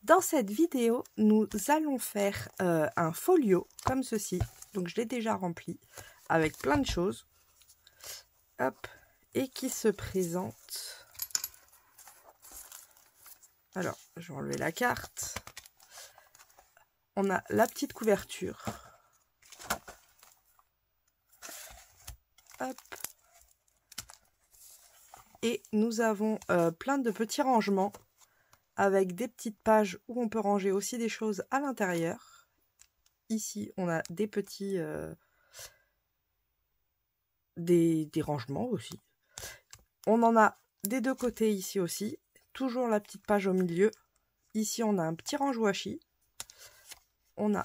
Dans cette vidéo, nous allons faire un folio comme ceci. Donc je l'ai déjà rempli avec plein de choses. Hop, et qui se présente. Alors, je vais enlever la carte. On a la petite couverture. Hop. Et nous avons plein de petits rangements avec des petites pages où on peut ranger aussi des choses à l'intérieur. Ici, on a des petits des rangements aussi. On en a des deux côtés ici aussi. Toujours la petite page au milieu. Ici, on a un petit range washi. On a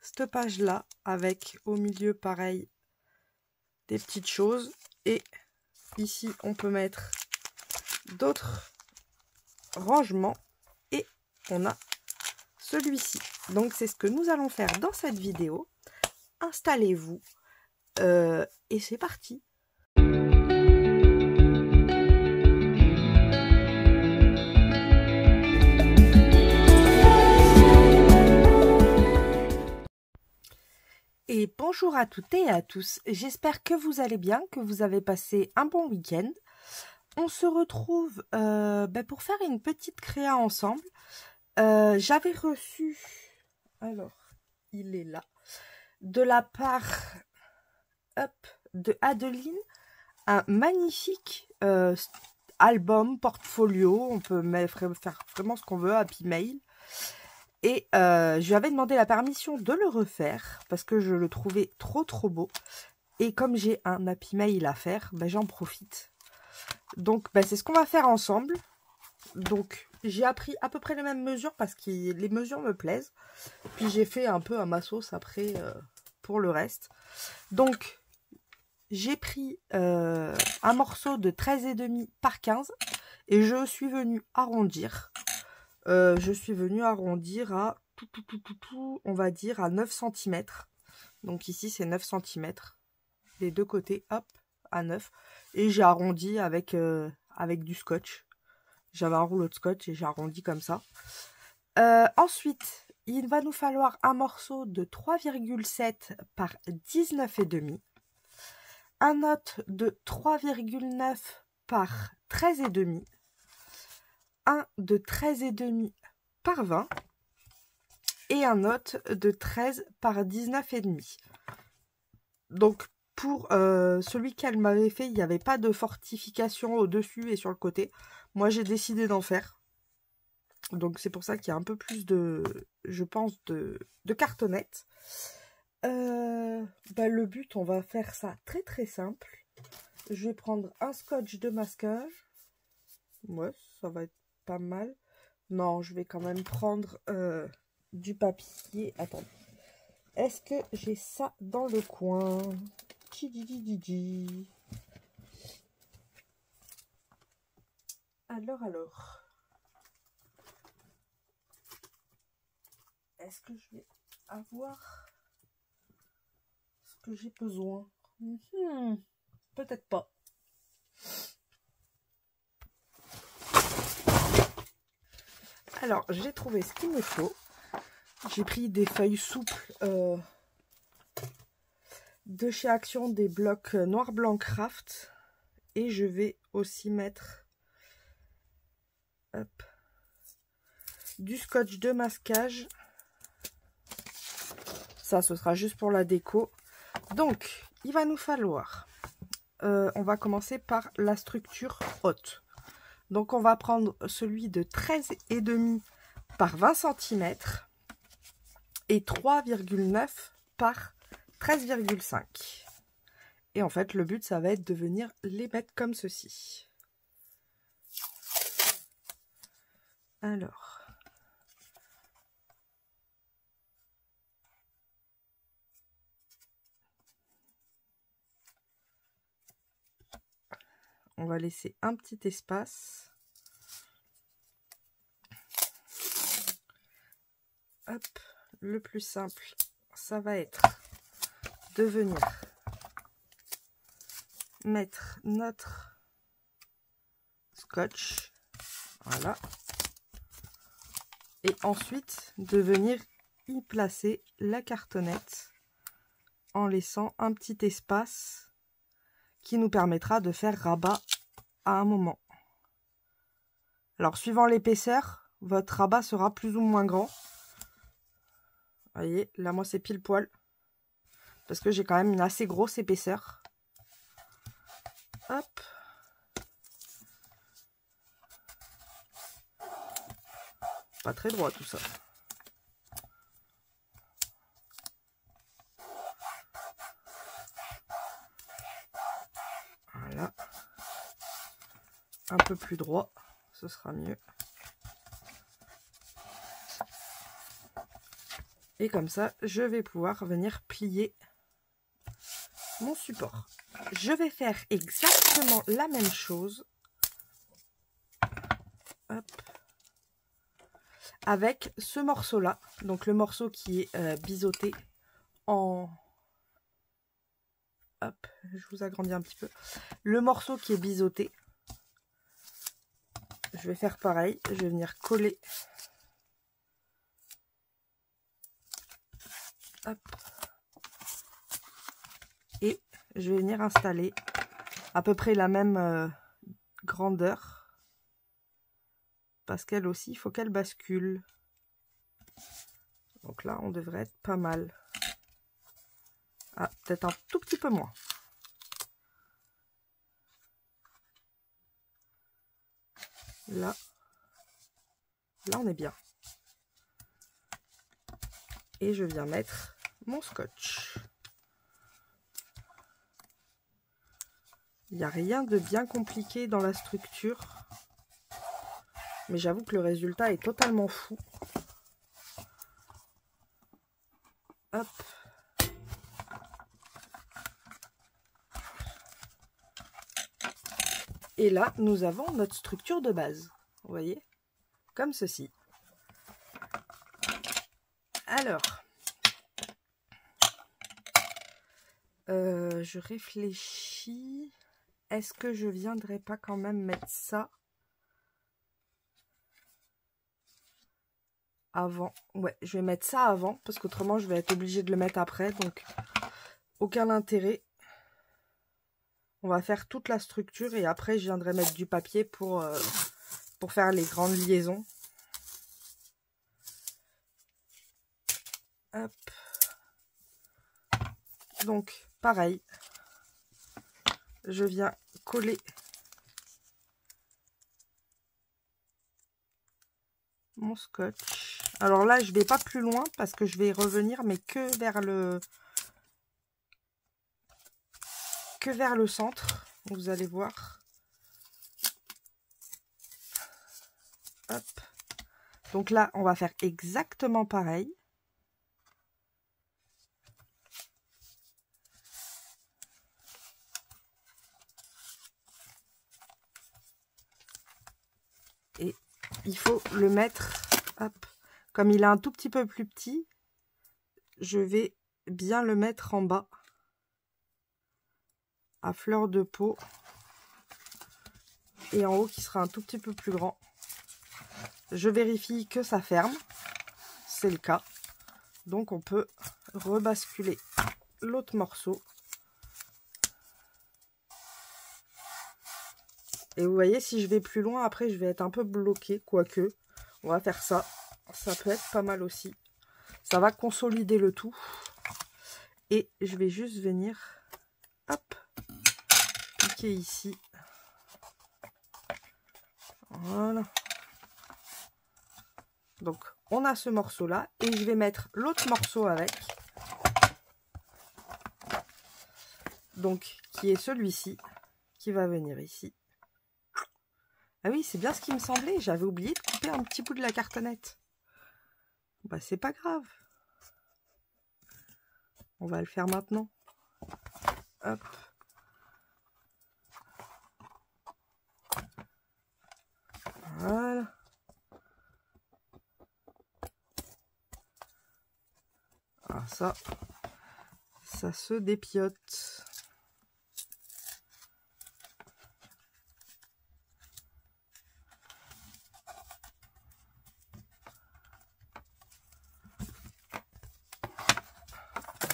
cette page-là avec au milieu, pareil, des petites choses. Et ici, on peut mettre d'autres rangements. Et on a celui-ci. Donc, c'est ce que nous allons faire dans cette vidéo. Installez-vous. Et c'est parti. Et bonjour à toutes et à tous, j'espère que vous allez bien, que vous avez passé un bon week-end. On se retrouve pour faire une petite créa ensemble. J'avais reçu, alors il est là, de la part de Adeline, un magnifique album, portfolio, on peut faire vraiment ce qu'on veut, Happy Mail. Et je lui avais demandé la permission de le refaire parce que je le trouvais trop beau. Et comme j'ai un Happy Mail à faire, j'en profite. Donc c'est ce qu'on va faire ensemble. Donc j'ai appris à peu près les mêmes mesures parce que les mesures me plaisent. Puis j'ai fait un peu à ma sauce après pour le reste. Donc j'ai pris un morceau de 13,5 par 15 et je suis venue arrondir. Je suis venue arrondir à on va dire à 9 cm. Donc ici c'est 9 cm. Les deux côtés, hop, à 9. Et j'ai arrondi avec du scotch. J'avais un rouleau de scotch et j'ai arrondi comme ça. Ensuite, il va nous falloir un morceau de 3,7 par 19,5. Un autre de 3,9 par 13,5. Un de 13,5 par 20 et un autre de 13 par 19,5. Donc pour celui qu'elle m'avait fait, il n'y avait pas de fortification au-dessus et sur le côté. Moi j'ai décidé d'en faire. Donc c'est pour ça qu'il y a un peu plus de, je pense, de cartonnette. Le but, on va faire ça très simple. Je vais prendre un scotch de masquage. Ouais, ça va être pas mal. Non, je vais quand même prendre du papier. Attendez. Est-ce que j'ai ça dans le coin? Alors. Est-ce que je vais avoir ce que j'ai besoin? Peut-être pas. Alors, j'ai trouvé ce qu'il me faut. J'ai pris des feuilles souples de chez Action, des blocs noir blanc craft. Et je vais aussi mettre du scotch de masquage. Ça, ce sera juste pour la déco. Donc, il va nous falloir... on va commencer par la structure haute. Donc, on va prendre celui de 13,5 par 20 cm et 3,9 par 13,5. Et en fait, le but, ça va être de venir les mettre comme ceci. Alors... on va laisser un petit espace. Hop, le plus simple, ça va être de venir mettre notre scotch. Voilà. Et ensuite, de venir y placer la cartonnette en laissant un petit espace qui nous permettra de faire rabat à un moment. Alors, suivant l'épaisseur, votre rabat sera plus ou moins grand. Vous voyez, là, moi, c'est pile poil. Parce que j'ai quand même une assez grosse épaisseur. Hop. Pas très droit, tout ça. Voilà. Un peu plus droit, ce sera mieux. Et comme ça, je vais pouvoir venir plier mon support. Je vais faire exactement la même chose. Hop. Avec ce morceau-là. Donc le morceau qui est biseauté en... Hop, je vous agrandis un petit peu. Le morceau qui est biseauté. Je vais faire pareil. Je vais venir coller. Hop. Et je vais venir installer à peu près la même grandeur. Parce qu'elle aussi, il faut qu'elle bascule. Donc là, on devrait être pas mal. Ah, peut-être un tout petit peu moins. Là, on est bien. Et je viens mettre mon scotch. Il n'y a rien de bien compliqué dans la structure. Mais j'avoue que le résultat est totalement fou. Hop. Et là, nous avons notre structure de base. Vous voyez? Comme ceci. Alors, je réfléchis. Est-ce que je viendrai pas quand même mettre ça avant? Ouais, je vais mettre ça avant, parce qu'autrement, je vais être obligée de le mettre après. Donc, aucun intérêt. On va faire toute la structure et après, je viendrai mettre du papier pour faire les grandes liaisons. Hop. Donc, pareil. Je viens coller mon scotch. Alors là, je vais pas plus loin parce que je vais revenir, mais que vers le centre. Vous allez voir. Hop. Donc là, on va faire exactement pareil. Et il faut le mettre, hop, comme il est un tout petit peu plus petit, je vais bien le mettre en bas, à fleur de peau, et en haut qui sera un tout petit peu plus grand. Je vérifie que ça ferme, c'est le cas, donc on peut rebasculer l'autre morceau. Et vous voyez, si je vais plus loin, après je vais être un peu bloqué, quoique. On va faire ça. Ça peut être pas mal aussi. Ça va consolider le tout. Et je vais juste venir, hop, piquer ici. Voilà. Donc, on a ce morceau-là. Et je vais mettre l'autre morceau avec. Donc, qui est celui-ci, qui va venir ici. Ah oui, c'est bien ce qui me semblait. J'avais oublié de couper un petit bout de la cartonnette. Bah, c'est pas grave. On va le faire maintenant. Hop. Voilà. Ah, ça se dépiote.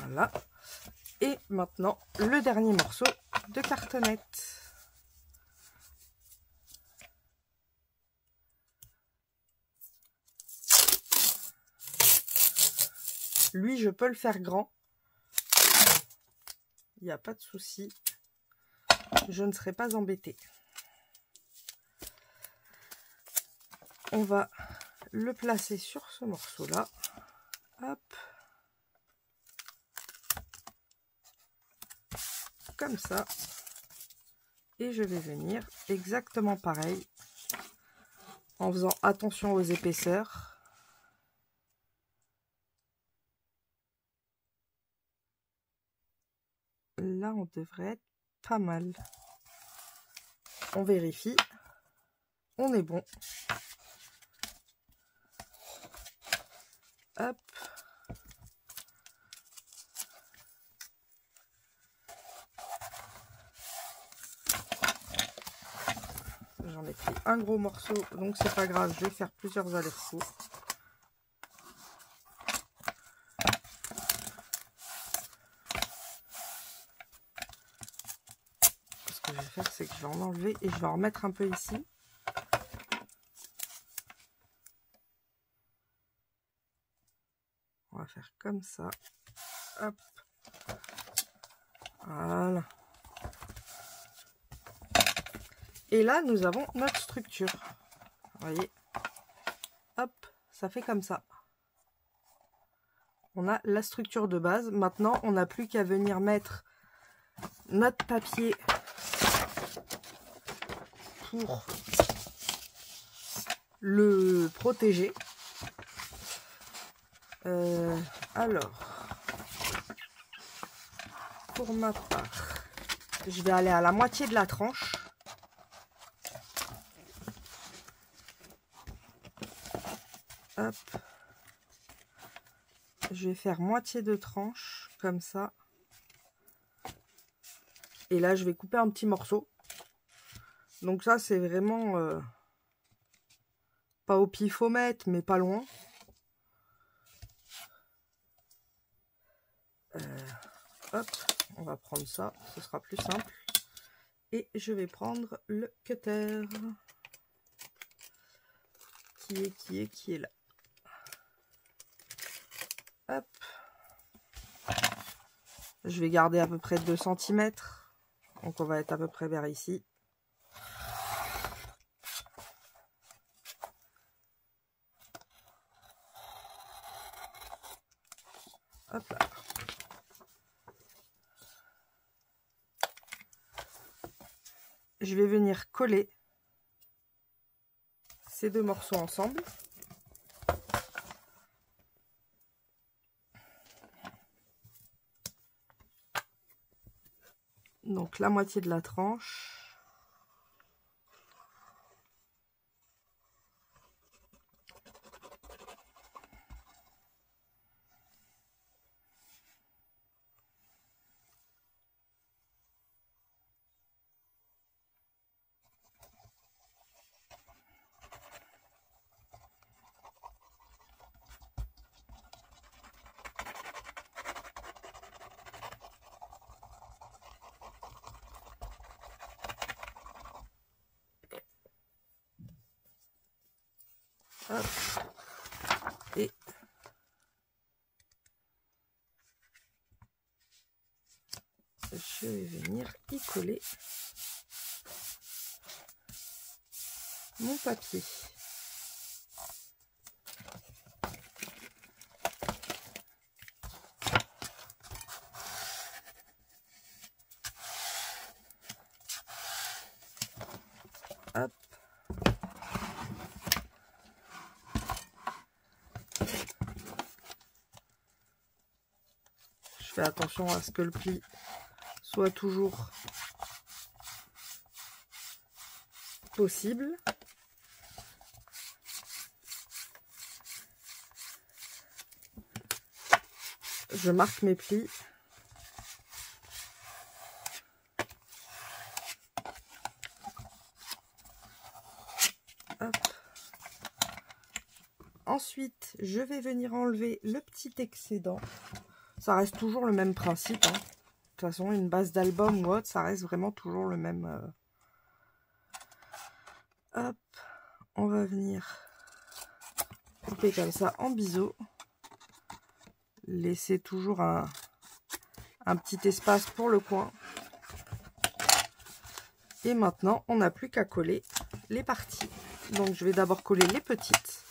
Voilà. Et maintenant, le dernier morceau de cartonnette. Lui, je peux le faire grand. Il n'y a pas de souci. Je ne serai pas embêtée. On va le placer sur ce morceau-là. Hop. Comme ça. Et je vais venir exactement pareil. En faisant attention aux épaisseurs. Là, on devrait être pas mal. On vérifie. On est bon. Hop. J'en ai pris un gros morceau, donc c'est pas grave, je vais faire plusieurs allers-retours. Ce que je vais faire, c'est que je vais en enlever et je vais en remettre un peu ici. On va faire comme ça. Hop. Voilà. Et là, nous avons notre structure. Vous voyez. Hop, ça fait comme ça. On a la structure de base. Maintenant, on n'a plus qu'à venir mettre notre papier pour le protéger. Alors, pour ma part, je vais aller à la moitié de la tranche. Hop. Je vais faire moitié de tranche, comme ça. Et là, je vais couper un petit morceau. Donc ça, c'est vraiment pas au pifomètre, mais pas loin. Hop, on va prendre ça, ce sera plus simple. Et je vais prendre le cutter. Qui est là. Hop. Je vais garder à peu près 2 cm. Donc on va être à peu près vers ici. Hop là. Je vais venir coller ces deux morceaux ensemble. Donc la moitié de la tranche. Hop. Et je vais venir y coller mon papier. Hop. Je fais attention à ce que le pli soit toujours possible. Je marque mes plis. Hop. Ensuite, je vais venir enlever le petit excédent. Ça reste toujours le même principe. Hein. De toute façon, une base d'album ou autre, ça reste vraiment toujours le même. Hop, on va venir couper comme ça en biseau. Laisser toujours un petit espace pour le coin. Et maintenant, on n'a plus qu'à coller les parties. Donc, je vais d'abord coller les petites.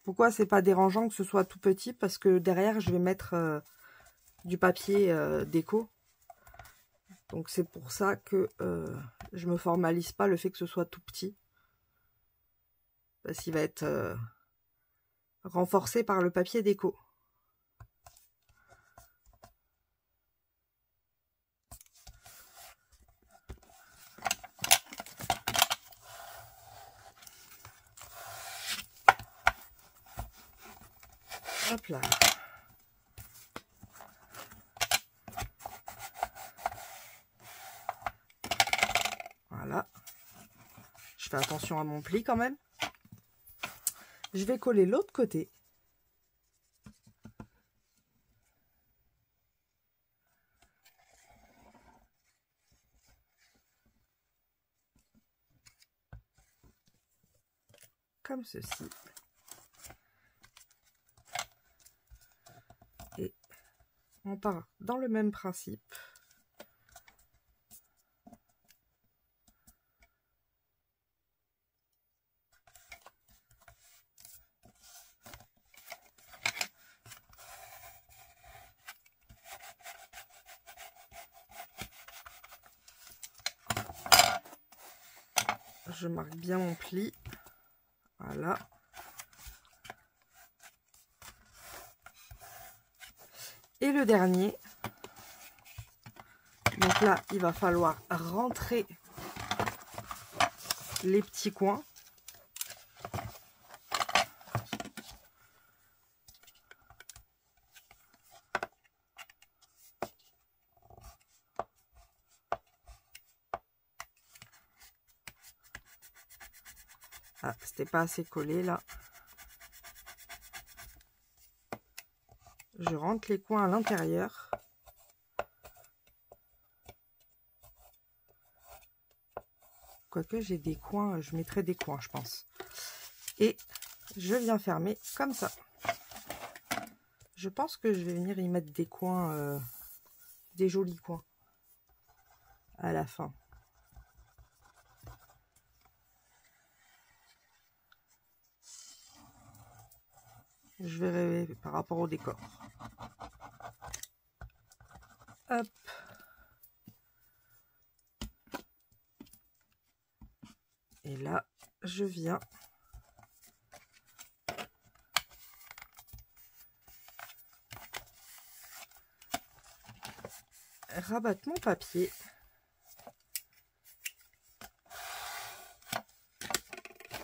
Pourquoi c'est pas dérangeant que ce soit tout petit? Parce que derrière, je vais mettre du papier déco. Donc, c'est pour ça que je me formalise pas le fait que ce soit tout petit. Parce qu'il va être renforcé par le papier déco. Hop là. Voilà. Je fais attention à mon pli quand même. Je vais coller l'autre côté. Comme ceci. Et on part dans le même principe. Je marque bien mon pli. Voilà. Et le dernier. Donc là, il va falloir rentrer les petits coins. Ah, c'était pas assez collé là. Je rentre les coins à l'intérieur. Quoique j'ai des coins, je mettrai des coins, je pense. Et je viens fermer comme ça. Je pense que je vais venir y mettre des coins, des jolis coins à la fin. Je verrai par rapport au décor. Hop. Et là, je viens rabattre mon papier.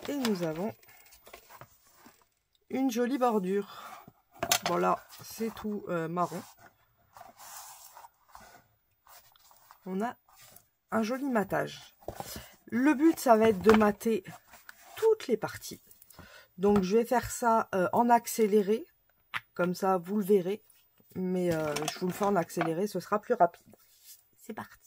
Et nous avons une jolie bordure. Bon là, c'est tout marron. On a un joli matage. Le but, ça va être de mater toutes les parties. Donc, je vais faire ça en accéléré. Comme ça, vous le verrez. Mais je vous le fais en accéléré, ce sera plus rapide. C'est parti.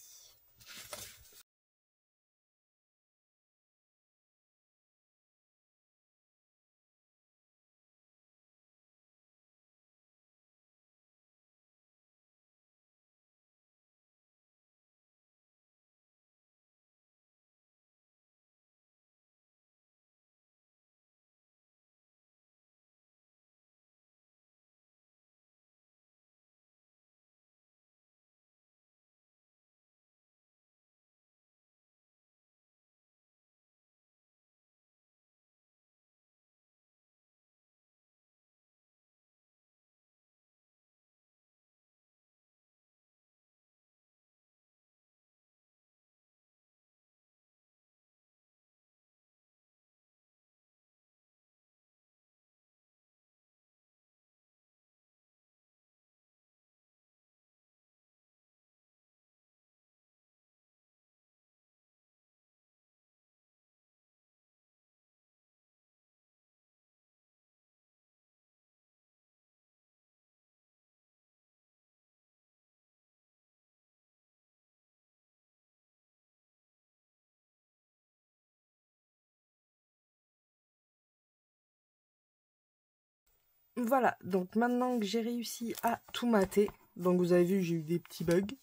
Voilà, donc maintenant que j'ai réussi à tout mater, donc vous avez vu j'ai eu des petits bugs,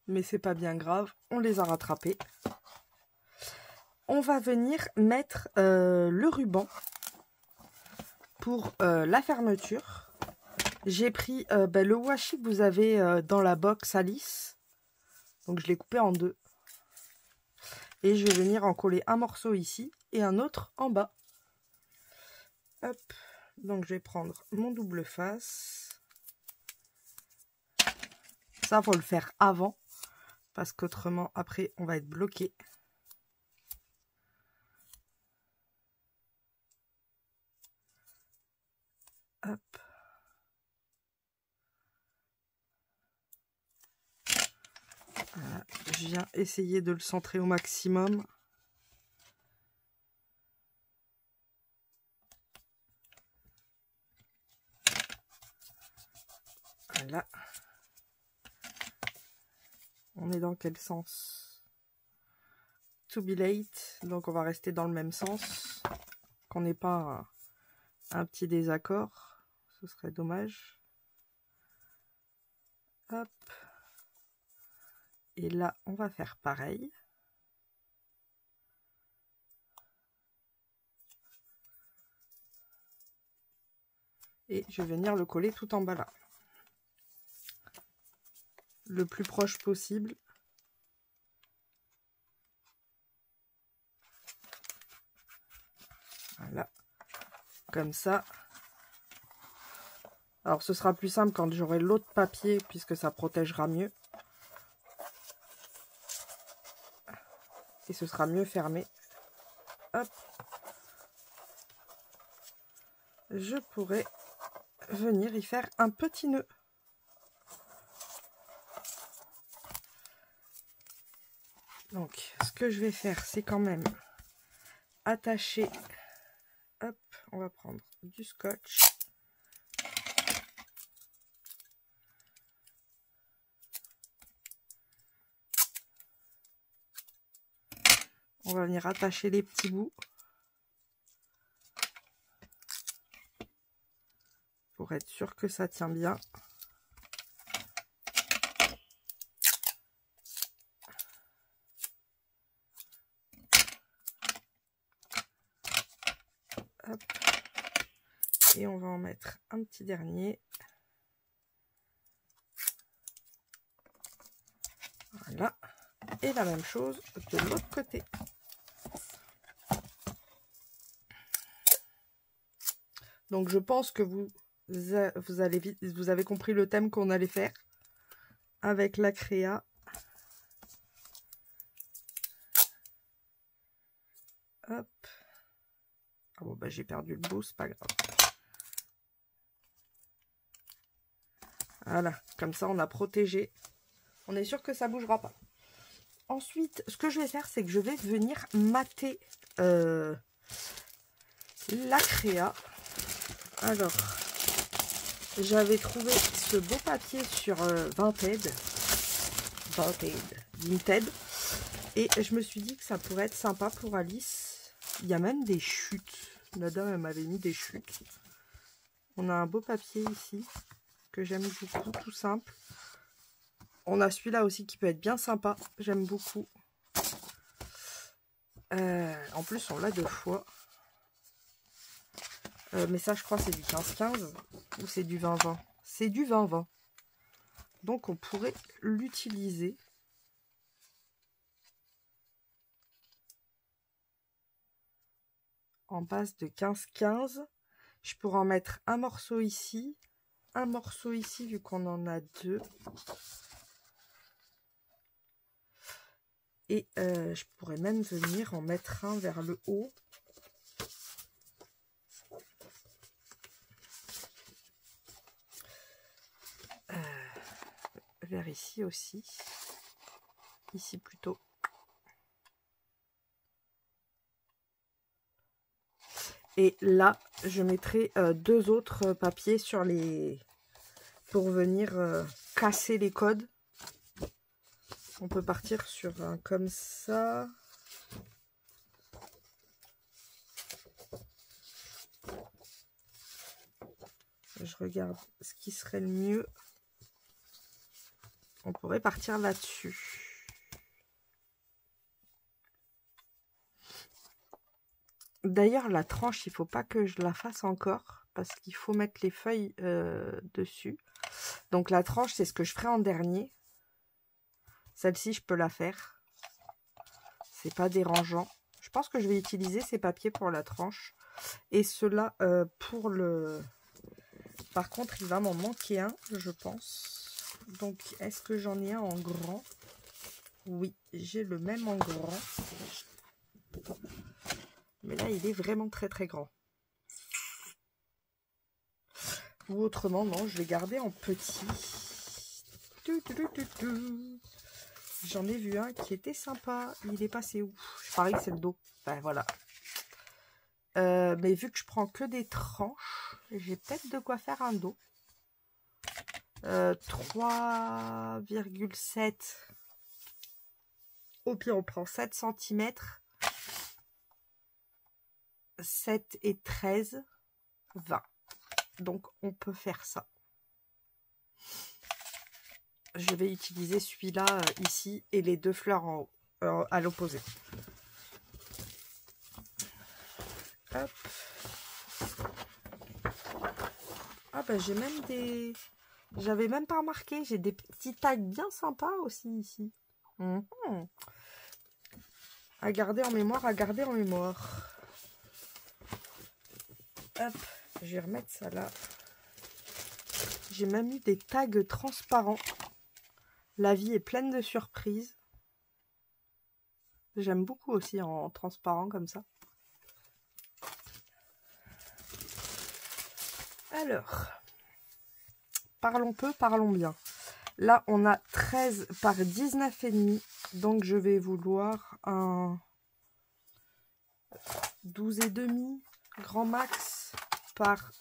mais c'est pas bien grave, on les a rattrapés. On va venir mettre le ruban pour la fermeture. J'ai pris le washi que vous avez dans la box Alice, donc je l'ai coupé en deux. Et je vais venir en coller un morceau ici et un autre en bas. Hop, donc je vais prendre mon double face. Ça, faut le faire avant, parce qu'autrement, après, on va être bloqué. Hop. Voilà. Je viens essayer de le centrer au maximum. Voilà. On est dans quel sens? To be late. Donc on va rester dans le même sens. Qu'on n'ait pas un petit désaccord. Ce serait dommage. Hop. Et là, on va faire pareil. Et je vais venir le coller tout en bas là. Le plus proche possible. Voilà. Comme ça. Alors ce sera plus simple quand j'aurai l'autre papier puisque ça protégera mieux. Et ce sera mieux fermé. Hop. Je pourrais venir y faire un petit nœud. Donc ce que je vais faire, c'est quand même attacher. Hop, on va prendre du scotch. On va venir attacher les petits bouts. Pour être sûr que ça tient bien. Hop. Et on va en mettre un petit dernier. Voilà. Et la même chose de l'autre côté. Donc je pense que vous avez compris le thème qu'on allait faire avec la créa. Hop. Ah bon, bah j'ai perdu le bout, c'est pas grave. Voilà, comme ça on a protégé. On est sûr que ça bougera pas. Ensuite, ce que je vais faire, c'est que je vais venir mater la créa. Alors, j'avais trouvé ce beau papier sur Vinted. Et je me suis dit que ça pourrait être sympa pour Alice. Il y a même des chutes. La dame, elle m'avait mis des chutes. On a un beau papier ici que j'aime beaucoup, tout simple. On a celui-là aussi qui peut être bien sympa. J'aime beaucoup. En plus, on l'a 2 fois. Mais ça, je crois, c'est du 15-15 ou c'est du 20-20. C'est du 20-20. Donc, on pourrait l'utiliser. En base de 15-15. Je pourrais en mettre un morceau ici. Un morceau ici, vu qu'on en a 2. Et je pourrais même venir en mettre un vers le haut. Vers ici aussi. Ici plutôt. Et là, je mettrai 2 autres papiers sur les... pour venir casser les codes. On peut partir sur un comme ça. Je regarde ce qui serait le mieux. On pourrait partir là-dessus. D'ailleurs, la tranche, il ne faut pas que je la fasse encore parce qu'il faut mettre les feuilles dessus. Donc la tranche, c'est ce que je ferai en dernier. Celle-ci, je peux la faire. C'est pas dérangeant. Je pense que je vais utiliser ces papiers pour la tranche. Et ceux-là pour le... Par contre, il va m'en manquer un, je pense. Donc, est-ce que j'en ai un en grand? Oui, j'ai le même en grand. Mais là, il est vraiment très très grand. Ou autrement, non, je vais garder en petit. J'en ai vu un qui était sympa. Il est passé où? Je parie que c'est le dos. Ben voilà. Mais vu que je prends que des tranches, j'ai peut-être de quoi faire un dos. 3,7. Au pire, on prend 7 cm. 7 et 13, 20. Donc, on peut faire ça. Je vais utiliser celui-là ici et les deux fleurs en haut, à l'opposé. Hop. Ah ben j'ai même des... J'avais même pas remarqué, j'ai des petits tags bien sympas aussi ici. À garder en mémoire, à garder en mémoire. Hop, je vais remettre ça là. J'ai même eu des tags transparents. La vie est pleine de surprises. J'aime beaucoup aussi en transparent comme ça. Alors, parlons peu, parlons bien. Là, on a 13 par 19,5. Donc, je vais vouloir un 12,5 grand max par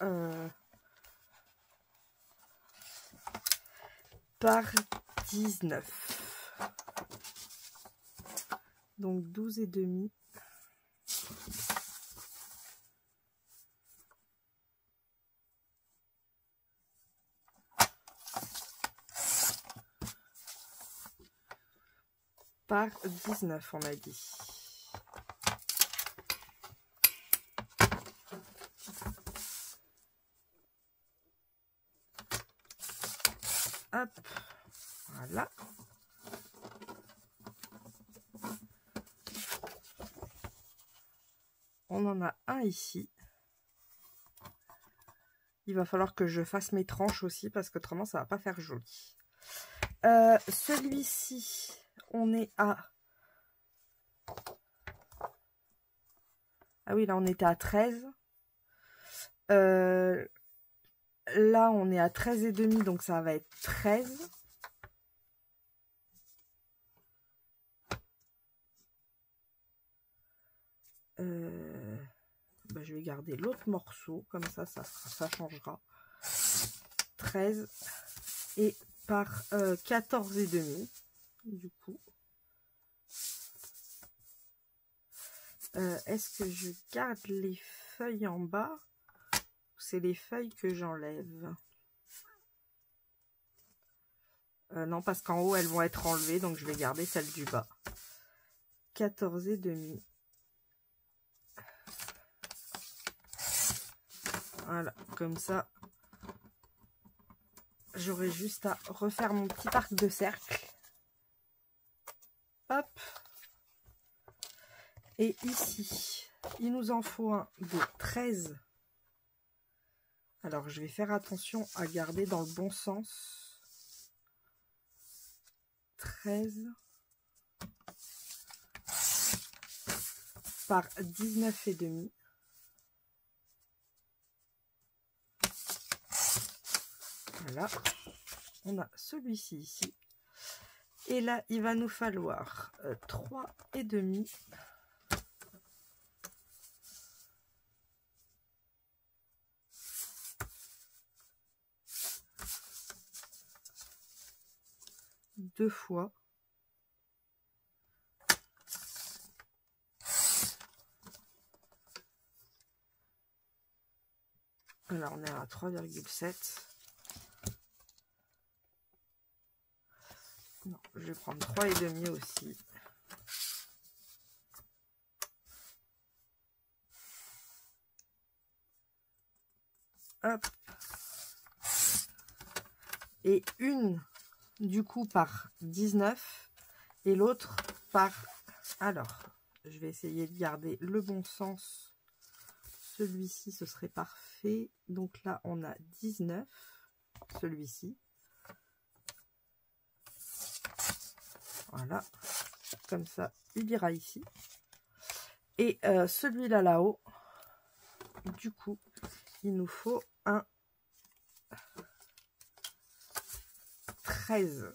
19. Donc 12,5. Par 19, on a dit. Hop, voilà. On en a un ici. Il va falloir que je fasse mes tranches aussi parce qu'autrement ça va pas faire joli. Celui-ci, on est à... Ah oui, là on était à 13. Là on est à 13,5, donc ça va être 13. Bah, je vais garder l'autre morceau, comme ça changera. 13 et par 14,5 du coup. Est-ce que je garde les feuilles en bas ou c'est les feuilles que j'enlève? Non, parce qu'en haut elles vont être enlevées, donc je vais garder celle du bas. 14,5. Voilà, comme ça, j'aurai juste à refaire mon petit arc de cercle. Hop. Et ici, il nous en faut un de 13. Alors, je vais faire attention à garder dans le bon sens. 13 par 19,5. Voilà, on a celui-ci ici. Et là, il va nous falloir 3,5. Deux fois. Là, on est à 3,7. Non, je vais prendre 3,5 aussi. Hop. Et une, du coup, par 19. Et l'autre par... Alors, je vais essayer de garder le bon sens. Celui-ci, ce serait parfait. Donc là, on a 19. Celui-ci. Voilà. Comme ça, il ira ici. Et celui-là, là-haut, du coup, il nous faut un 13.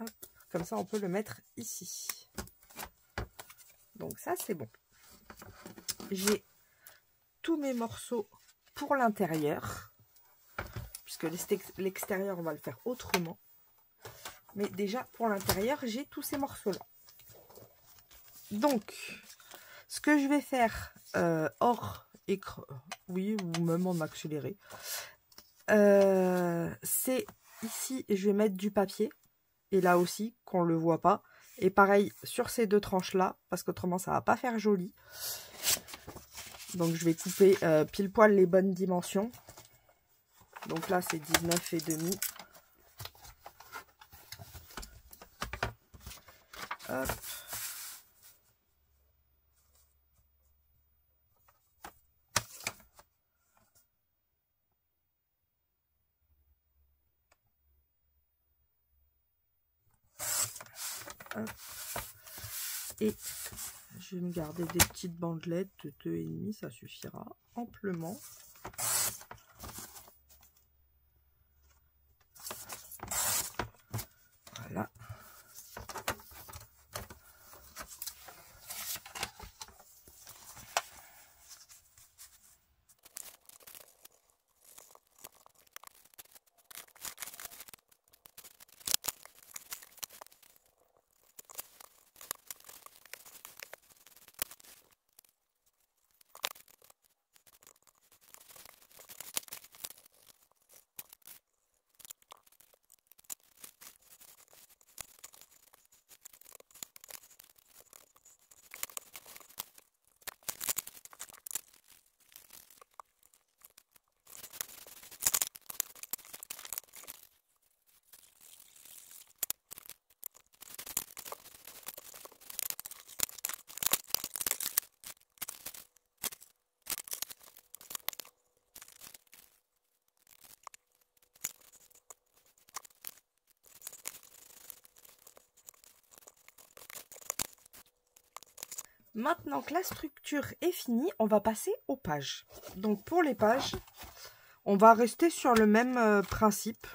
Hop. Comme ça, on peut le mettre ici. Donc ça, c'est bon. J'ai tous mes morceaux pour l'intérieur. Puisque l'extérieur, on va le faire autrement. Mais déjà, pour l'intérieur, j'ai tous ces morceaux-là. Donc, ce que je vais faire hors écran, oui, ou même en accéléré, c'est ici, je vais mettre du papier. Et là aussi, qu'on ne le voit pas. Et pareil, sur ces deux tranches-là, parce qu'autrement, ça ne va pas faire joli. Donc, je vais couper pile poil les bonnes dimensions. Donc là, c'est 19,5. Hop. Hop. Et je vais me garder des petites bandelettes de 2,5, ça suffira amplement. Voilà. Maintenant que la structure est finie, on va passer aux pages. Donc pour les pages, on va rester sur le même principe,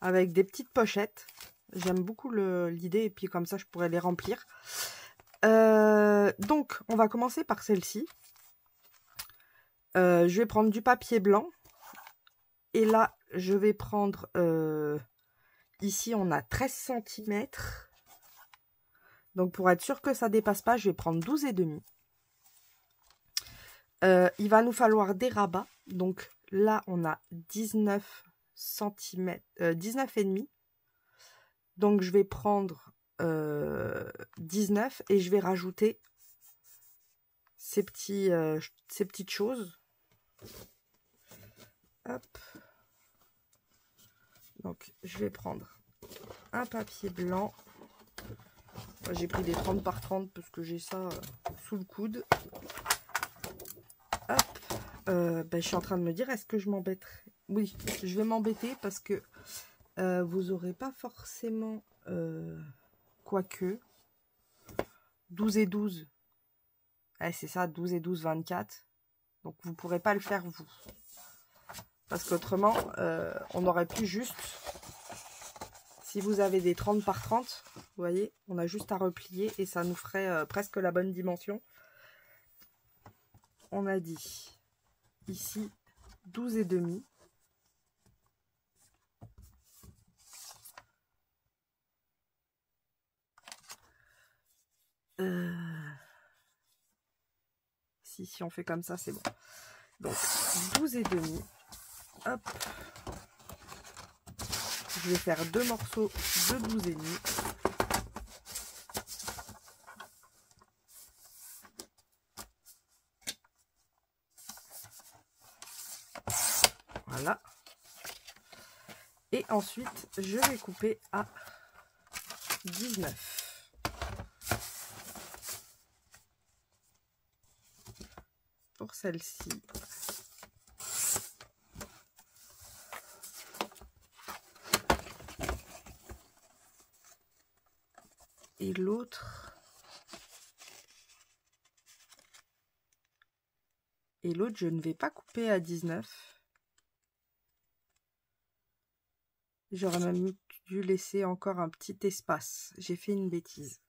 avec des petites pochettes. J'aime beaucoup l'idée, et puis comme ça je pourrais les remplir. Donc on va commencer par celle-ci. Je vais prendre du papier blanc. Et là, je vais prendre... ici, on a 13 cm. Donc pour être sûr que ça ne dépasse pas, je vais prendre 12,5. Il va nous falloir des rabats. Donc là, on a 19 cm, 19,5. Donc je vais prendre 19 et je vais rajouter ces petites choses. Hop. Donc je vais prendre un papier blanc. J'ai pris des 30 par 30 parce que j'ai ça sous le coude. Hop. Ben, je suis en train de me dire, est-ce que je m'embêterai? Oui, je vais m'embêter parce que vous n'aurez pas forcément... quoique 12 et 12. C'est ça, 12 et 12, 24. Donc vous ne pourrez pas le faire vous. Parce qu'autrement, on aurait pu juste... Si vous avez des 30 par 30, vous voyez, on a juste à replier et ça nous ferait presque la bonne dimension. On a dit ici 12,5. Si on fait comme ça, c'est bon. Donc 12 et demi. Hop. Je vais faire 2 morceaux de 12 et demi. Voilà. Et ensuite, je vais couper à 19. Pour celle-ci. Et l'autre. Et l'autre, je ne vais pas couper à 19. J'aurais même dû laisser encore un petit espace. J'ai fait une bêtise.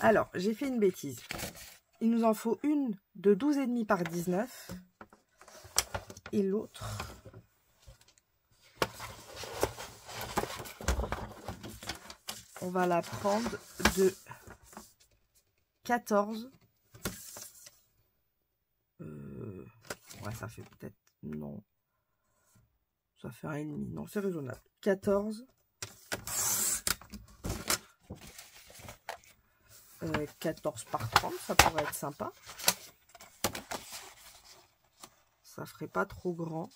Alors, j'ai fait une bêtise. Il nous en faut une de 12,5 par 19. Et l'autre... on va la prendre de 14. Ouais, ça fait peut-être... non. Ça fait 1,5. Non, c'est raisonnable. 14. 14 par 30, ça pourrait être sympa. Ça ferait pas trop grand.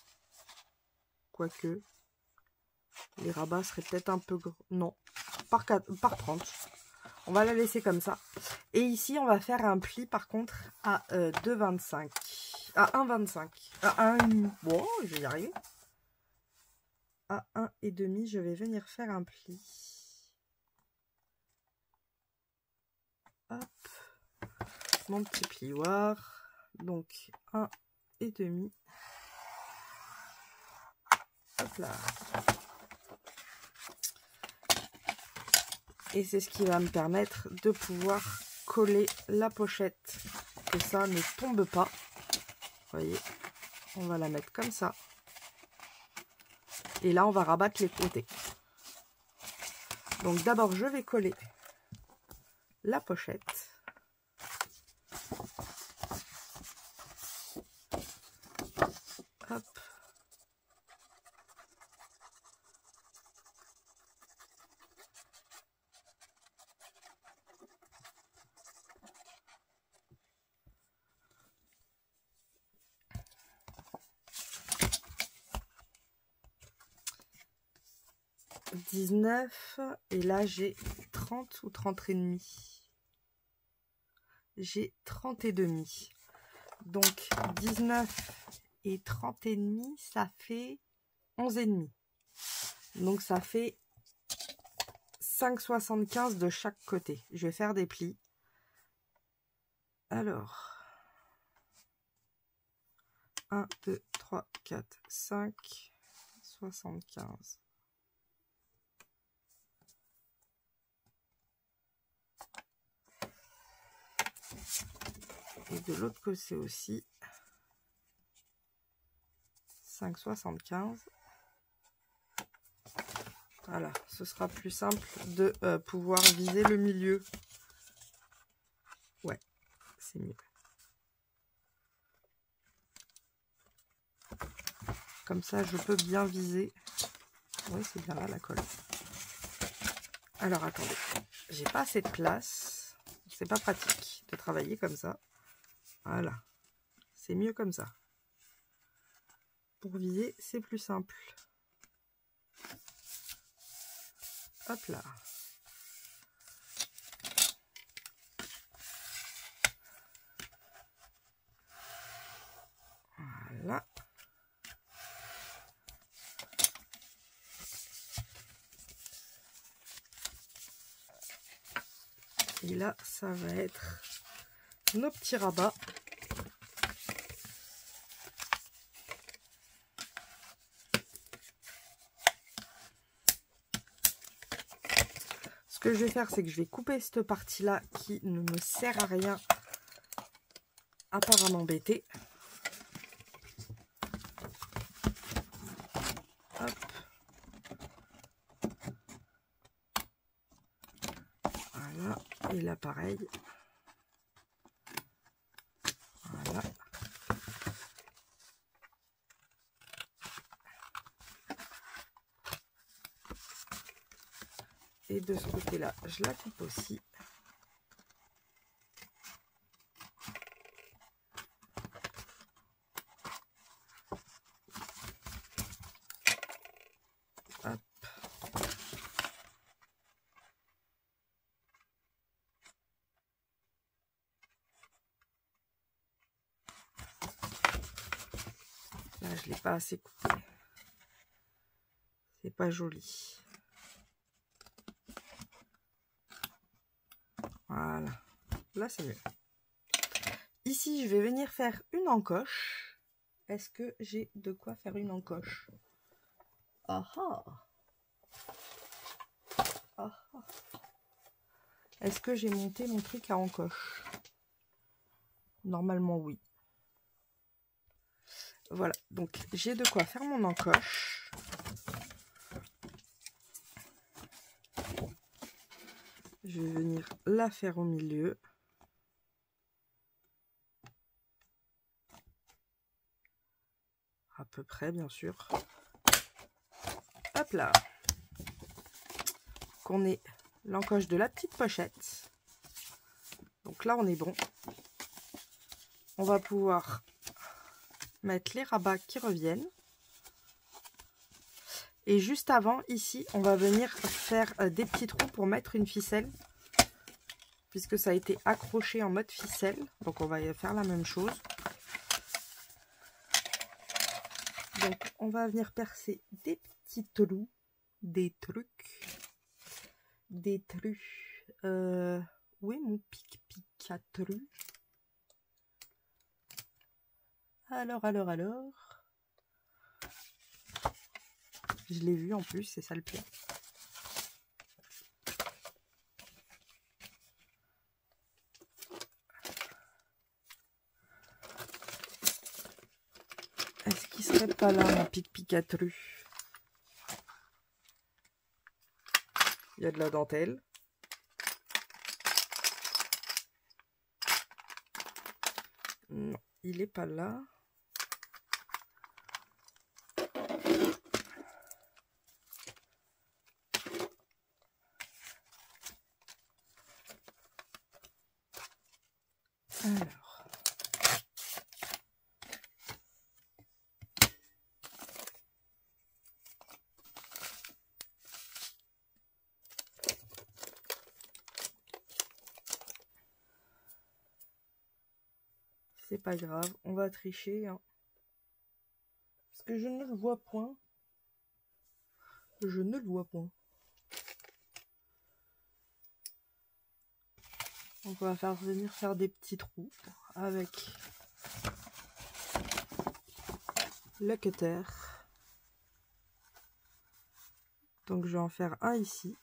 Quoique, les rabats seraient peut-être un peu gros. Non, par 30. On va la laisser comme ça. Et ici, on va faire un pli, par contre, à 2,25. À 1,25. À 1,5. Bon, je vais y arriver. À 1,5, je vais venir faire un pli. Hop. Mon petit plioir. Donc, 1,5. Hop là. Et c'est ce qui va me permettre de pouvoir coller la pochette. Que ça ne tombe pas. Vous voyez, on va la mettre comme ça. Et là, on va rabattre les côtés. Donc d'abord, je vais coller la pochette. Hop. Et là j'ai 30 ou 30 et demi. J'ai 30 et demi. Donc 19 et 30 et demi, ça fait 11 et demi. Donc ça fait 5,75 de chaque côté. Je vais faire des plis. Alors 1, 2, 3, 4, 5, 75. Et de l'autre côté aussi 5,75. Voilà, ce sera plus simple de pouvoir viser le milieu. Ouais, c'est mieux. Comme ça, je peux bien viser. Oui, c'est bien là la colle. Alors, attendez. J'ai pas assez de place. C'est pas pratique de travailler comme ça. Voilà. C'est mieux comme ça. Pour viser, c'est plus simple. Hop là. Voilà. Et là, ça va être nos petits rabats. Ce que je vais faire, c'est que je vais couper cette partie-là qui ne me sert à rien à part à m'embêter. Hop. Voilà. Et là, pareil. Voilà. Et de ce côté-là, je la coupe aussi. Hop. Là, je ne l'ai pas assez coupé. C'est pas joli. Voilà. Là, c'est mieux. Ici, je vais venir faire une encoche. Est-ce que j'ai de quoi faire une encoche? Ah ah. Ah ah. Est-ce que j'ai monté mon truc à encoche? Normalement, oui. Voilà, donc j'ai de quoi faire mon encoche. Je vais venir la faire au milieu. À peu près, bien sûr. Hop là. Qu'on ait l'encoche de la petite pochette. Donc là, on est bon. On va pouvoir mettre les rabats qui reviennent. Et juste avant, ici, on va venir faire des petits trous pour mettre une ficelle. Puisque ça a été accroché en mode ficelle. Donc on va faire la même chose. Donc on va venir percer des petits trous. Des trucs. Où est mon pic à trous? Alors. Je l'ai vu en plus, c'est ça le pire. Est-ce qu'il serait pas là mon pic à trous? Il y a de la dentelle. Non, il est pas là. Alors. C'est pas grave, on va tricher. Hein. Parce que je ne le vois point. Je ne le vois point. Donc on va venir faire des petits trous avec le cutter. Donc je vais en faire un ici.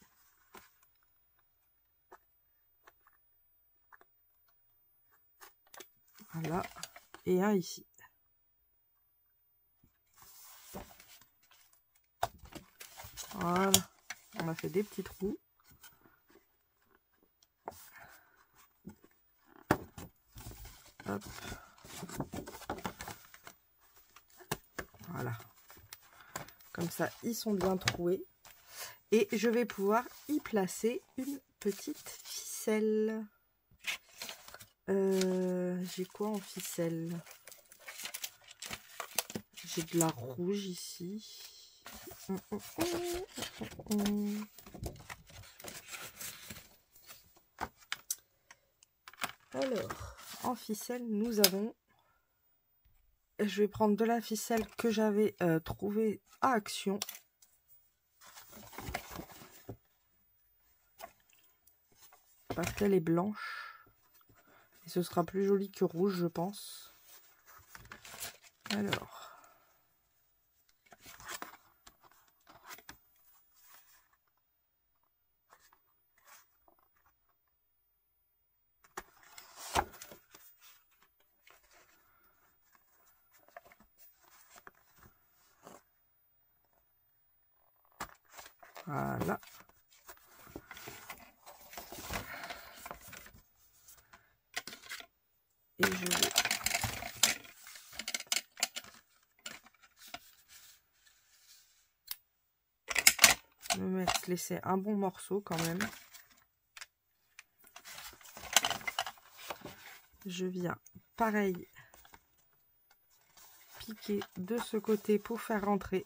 Voilà. Et un ici. Voilà. On a fait des petits trous. Hop. Voilà. Comme ça, ils sont bien troués. Et je vais pouvoir y placer une petite ficelle. J'ai quoi en ficelle? J'ai de la rouge ici. Alors, en ficelle, nous avons... Je vais prendre de la ficelle que j'avais trouvée à Action. Parce qu'elle est blanche. Et ce sera plus joli que rouge, je pense. Alors... Voilà. Et je vais laisser un bon morceau quand même. Je viens, pareil, piquer de ce côté pour faire rentrer.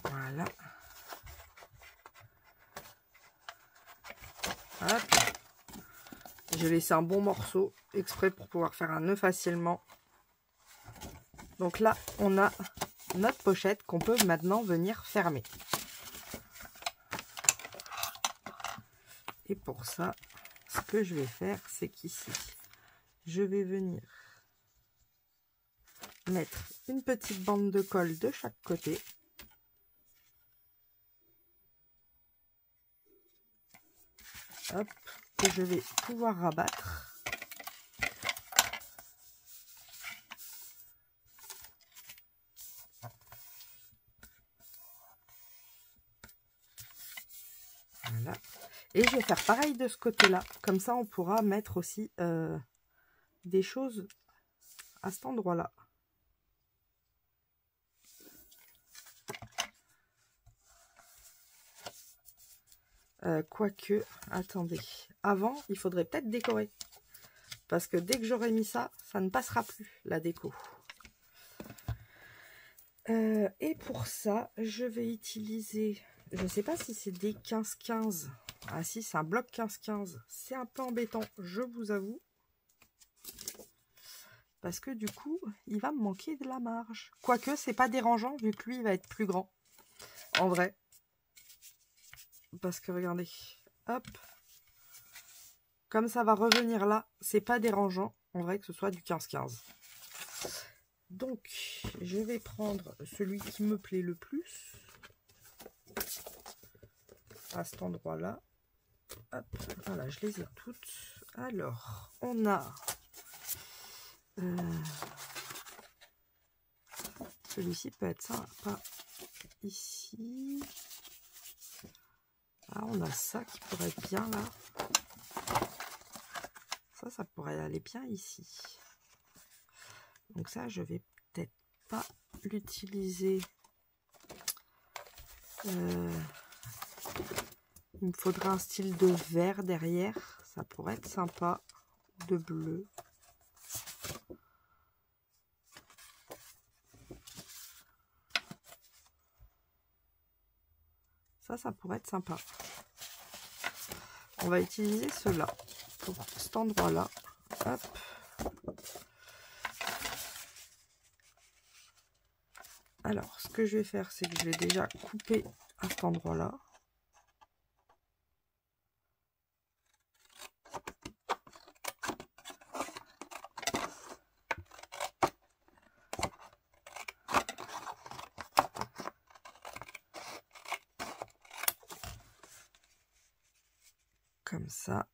Voilà. Hop. J'ai laissé un bon morceau exprès pour pouvoir faire un nœud facilement. Donc là, on a notre pochette qu'on peut maintenant venir fermer. Et pour ça, ce que je vais faire, c'est qu'ici, je vais venir mettre une petite bande de colle de chaque côté. Hop, que je vais pouvoir rabattre. Voilà. Et je vais faire pareil de ce côté-là. Comme ça, on pourra mettre aussi des choses à cet endroit-là. Quoique, attendez. Avant, il faudrait peut-être décorer. Parce que dès que j'aurai mis ça, ça ne passera plus, la déco. Et pour ça, je vais utiliser... Je ne sais pas si c'est des 15-15. Ah si, c'est un bloc 15-15. C'est un peu embêtant, je vous avoue. Parce que du coup, il va me manquer de la marge. Quoique, c'est pas dérangeant, vu que lui, il va être plus grand. En vrai. Parce que regardez, hop. Comme ça va revenir là, c'est pas dérangeant, en vrai, que ce soit du 15-15. Donc, je vais prendre celui qui me plaît le plus. À cet endroit-là. Hop, voilà, je les ai toutes. Alors, on a... celui-ci peut être sympa ici. Ah, on a ça qui pourrait être bien là. Ça pourrait aller bien ici. Donc ça, je vais peut-être pas l'utiliser. Il me faudra un style de vert derrière. Ça pourrait être sympa. De bleu. Ça pourrait être sympa. On va utiliser cela pour cet endroit-là. Hop. Alors, ce que je vais faire, c'est que je vais déjà couper à cet endroit-là. Comme ça.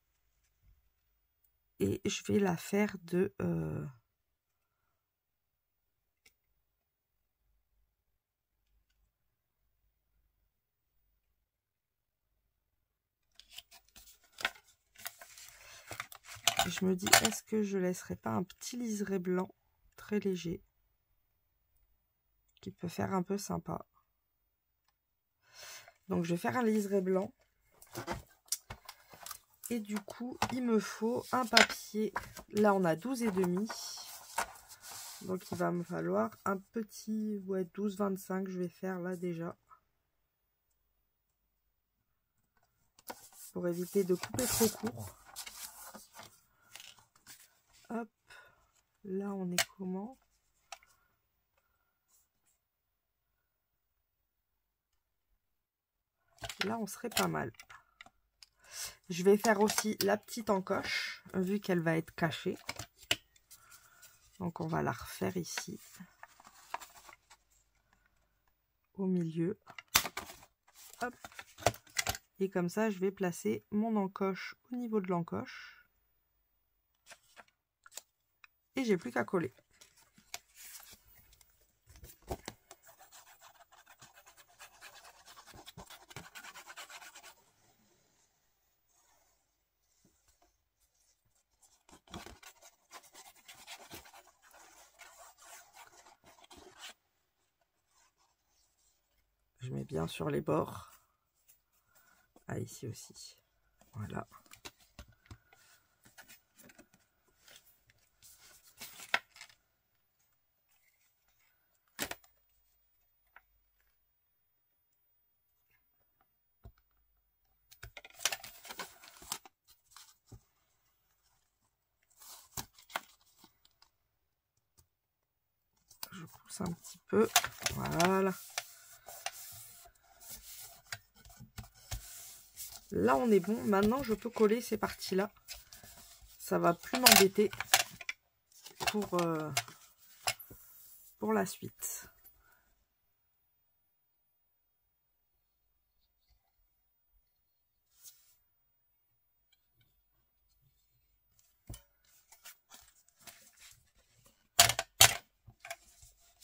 Et je vais la faire de... Je me dis, est-ce que je laisserai pas un petit liseré blanc très léger qui peut faire un peu sympa. Donc je vais faire un liseré blanc. Et du coup, il me faut un papier. Là, on a 12,5. Donc il va me falloir un petit, ouais, 12,25. Je vais faire là déjà. Pour éviter de couper trop court. Hop. Là, on est comment? Là, on serait pas mal. Je vais faire aussi la petite encoche, vu qu'elle va être cachée. Donc, on va la refaire ici. Au milieu. Hop. Et comme ça, je vais placer mon encoche au niveau de l'encoche. Et j'ai plus qu'à coller. bien sur les bords. Ah, ici aussi. Voilà. Je pousse un petit peu. Voilà. Là, on est bon. Maintenant, je peux coller ces parties-là. Ça va plus m'embêter pour la suite.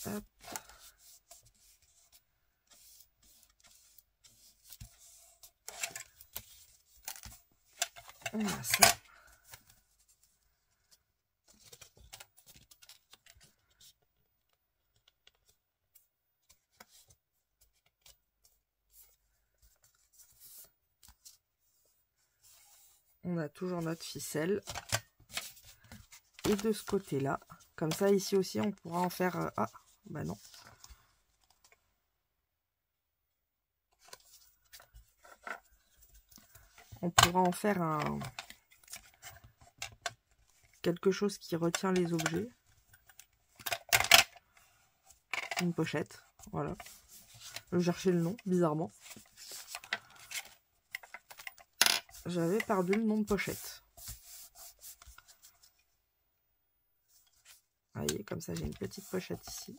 Hop. On a ça. On a toujours notre ficelle. Et de ce côté-là, comme ça, ici aussi, on pourra en faire... ah, bah non. On pourra en faire un... quelque chose qui retient les objets. Une pochette, voilà. Je cherchais le nom, bizarrement. J'avais perdu le nom de pochette. Vous voyez, comme ça, j'ai une petite pochette ici.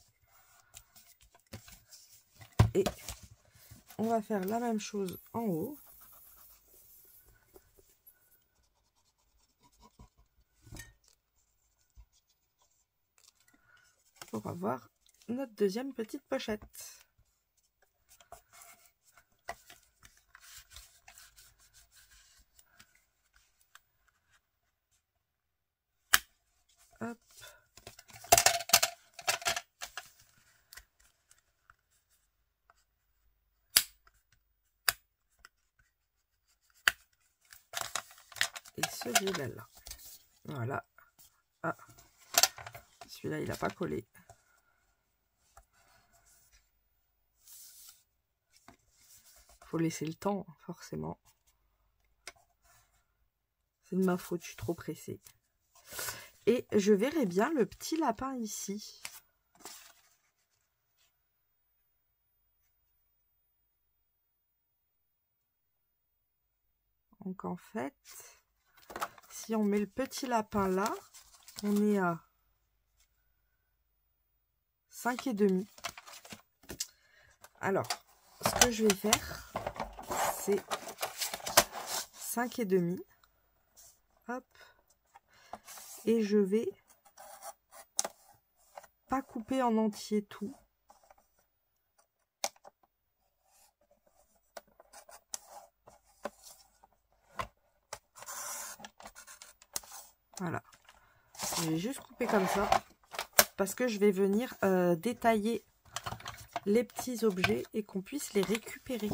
Et on va faire la même chose en haut. Pour avoir notre deuxième petite pochette. Hop. Et celui-là. Voilà. Ah. Celui-là, il n'a pas collé. Faut laisser le temps, forcément. C'est de ma faute, je suis trop pressée. Et je verrai bien le petit lapin ici. Donc en fait, si on met le petit lapin là, on est à 5,5. Alors, ce que je vais faire, c'est 5,5. Hop. Et je vais pas couper en entier tout. Voilà. Je vais juste couper comme ça. Parce que je vais venir détailler les petits objets et qu'on puisse les récupérer.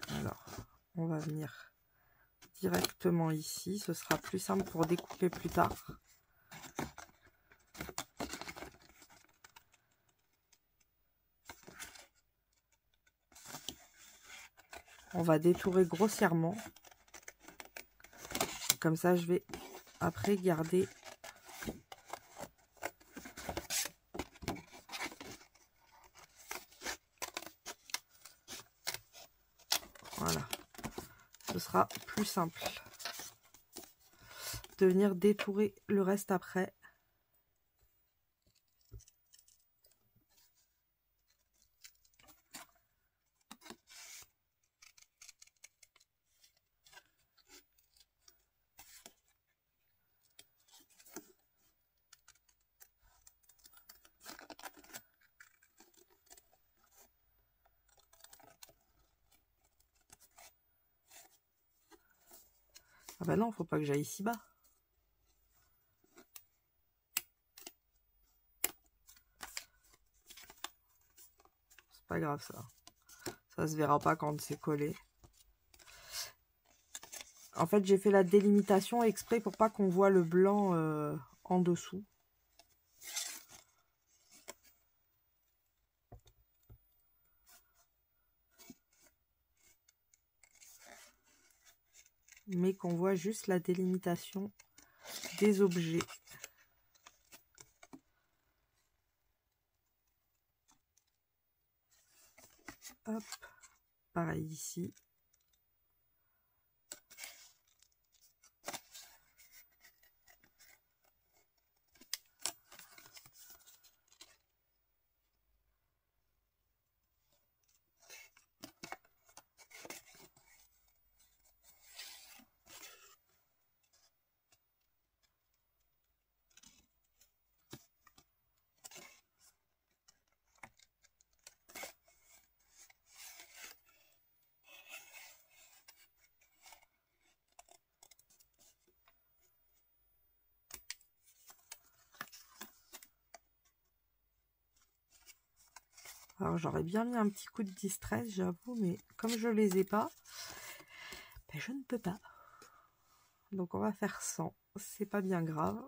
Alors, on va venir directement ici. Ce sera plus simple pour découper plus tard. On va détourer grossièrement. Comme ça, je vais après garder voilà. Ce sera plus simple de venir détourer le reste après. Bah non, faut pas que j'aille ici bas. C'est pas grave ça. Ça se verra pas quand c'est collé. En fait, j'ai fait la délimitation exprès pour pas qu'on voit le blanc en dessous. Mais qu'on voit juste la délimitation des objets. Hop, pareil ici. Alors j'aurais bien mis un petit coup de distress, j'avoue, mais comme je les ai pas, ben, je ne peux pas. Donc on va faire 100. C'est pas bien grave,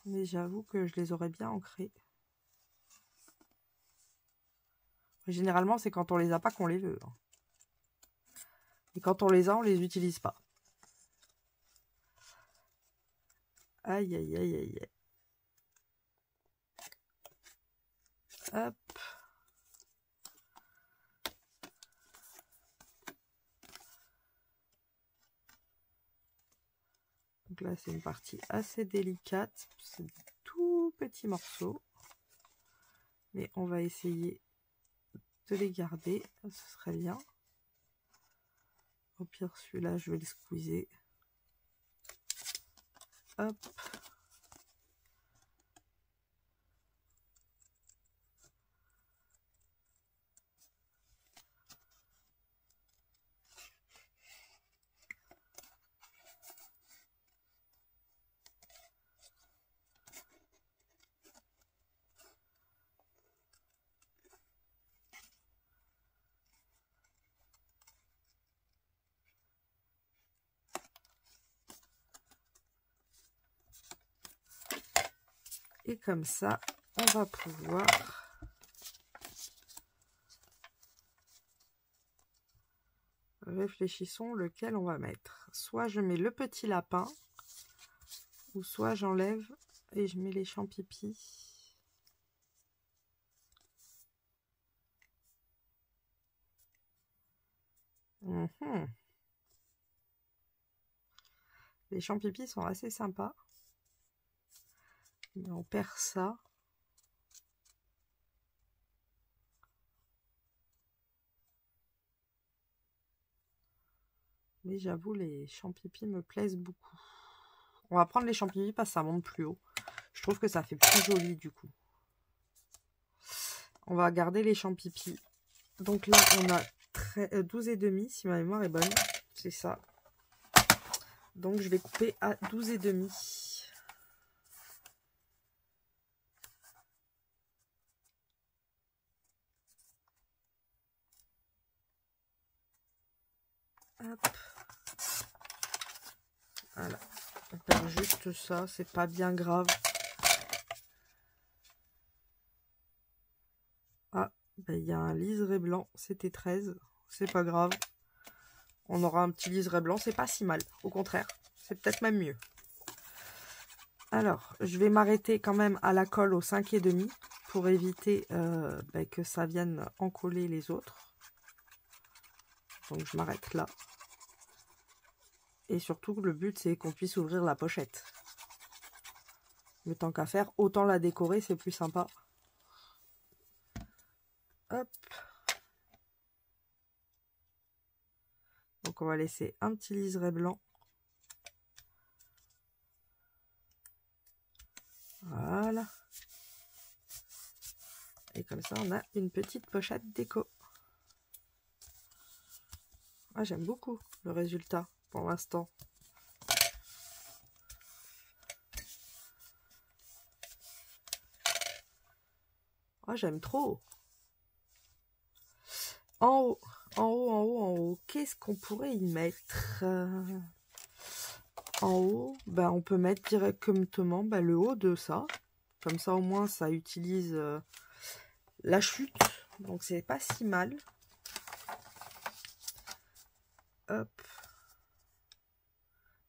mais j'avoue que je les aurais bien ancrés. Généralement, c'est quand on les a pas qu'on les veut. Et quand on les a, on les utilise pas. Aïe, aïe, aïe, aïe, aïe. Hop. Donc là, c'est une partie assez délicate. C'est des tout petits morceaux. Mais on va essayer de les garder. Ce serait bien. Au pire, celui-là, je vais le squeezer. Hop. Et comme ça, on va pouvoir réfléchissons lequel on va mettre. Soit je mets le petit lapin, ou soit j'enlève et je mets les champipis. Les champipis sont assez sympas. Mais on perd ça. Mais j'avoue, les champipis me plaisent beaucoup. On va prendre les champipis parce que ça monte plus haut. Je trouve que ça fait plus joli du coup. On va garder les champipis. Donc là, on a 12,5 si ma mémoire est bonne. C'est ça. Donc je vais couper à 12,5. Hop. Voilà. On perd juste ça, c'est pas bien grave. Ah, ben, il y a un liseré blanc, c'était 13. C'est pas grave. On aura un petit liseré blanc, c'est pas si mal. Au contraire, c'est peut-être même mieux. Alors, je vais m'arrêter quand même à la colle au 5,5 pour éviter ben, que ça vienne encoller les autres. Donc je m'arrête là. Et surtout, le but, c'est qu'on puisse ouvrir la pochette. Mais tant qu'à faire, autant la décorer, c'est plus sympa. Hop. Donc on va laisser un petit liseré blanc. Voilà. Et comme ça, on a une petite pochette déco. Ah, j'aime beaucoup le résultat pour l'instant. Oh, j'aime trop. En haut, en haut, en haut, en haut. Qu'est-ce qu'on pourrait y mettre? En haut, ben, on peut mettre directement le haut de ça. Comme ça, au moins, ça utilise la chute. Donc, c'est pas si mal. Hop.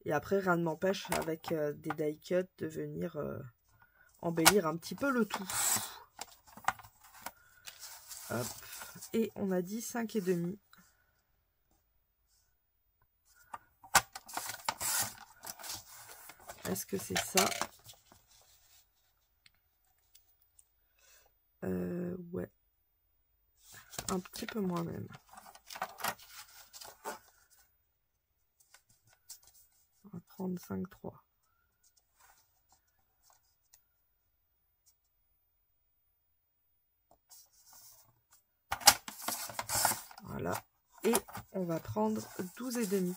Et après, rien ne m'empêche, avec des die cuts, de venir embellir un petit peu le tout. Hop. Et on a dit 5,5. Est-ce que c'est ça? Ouais. Un petit peu moins même. On va prendre 5,3. Voilà. Et on va prendre 12,5.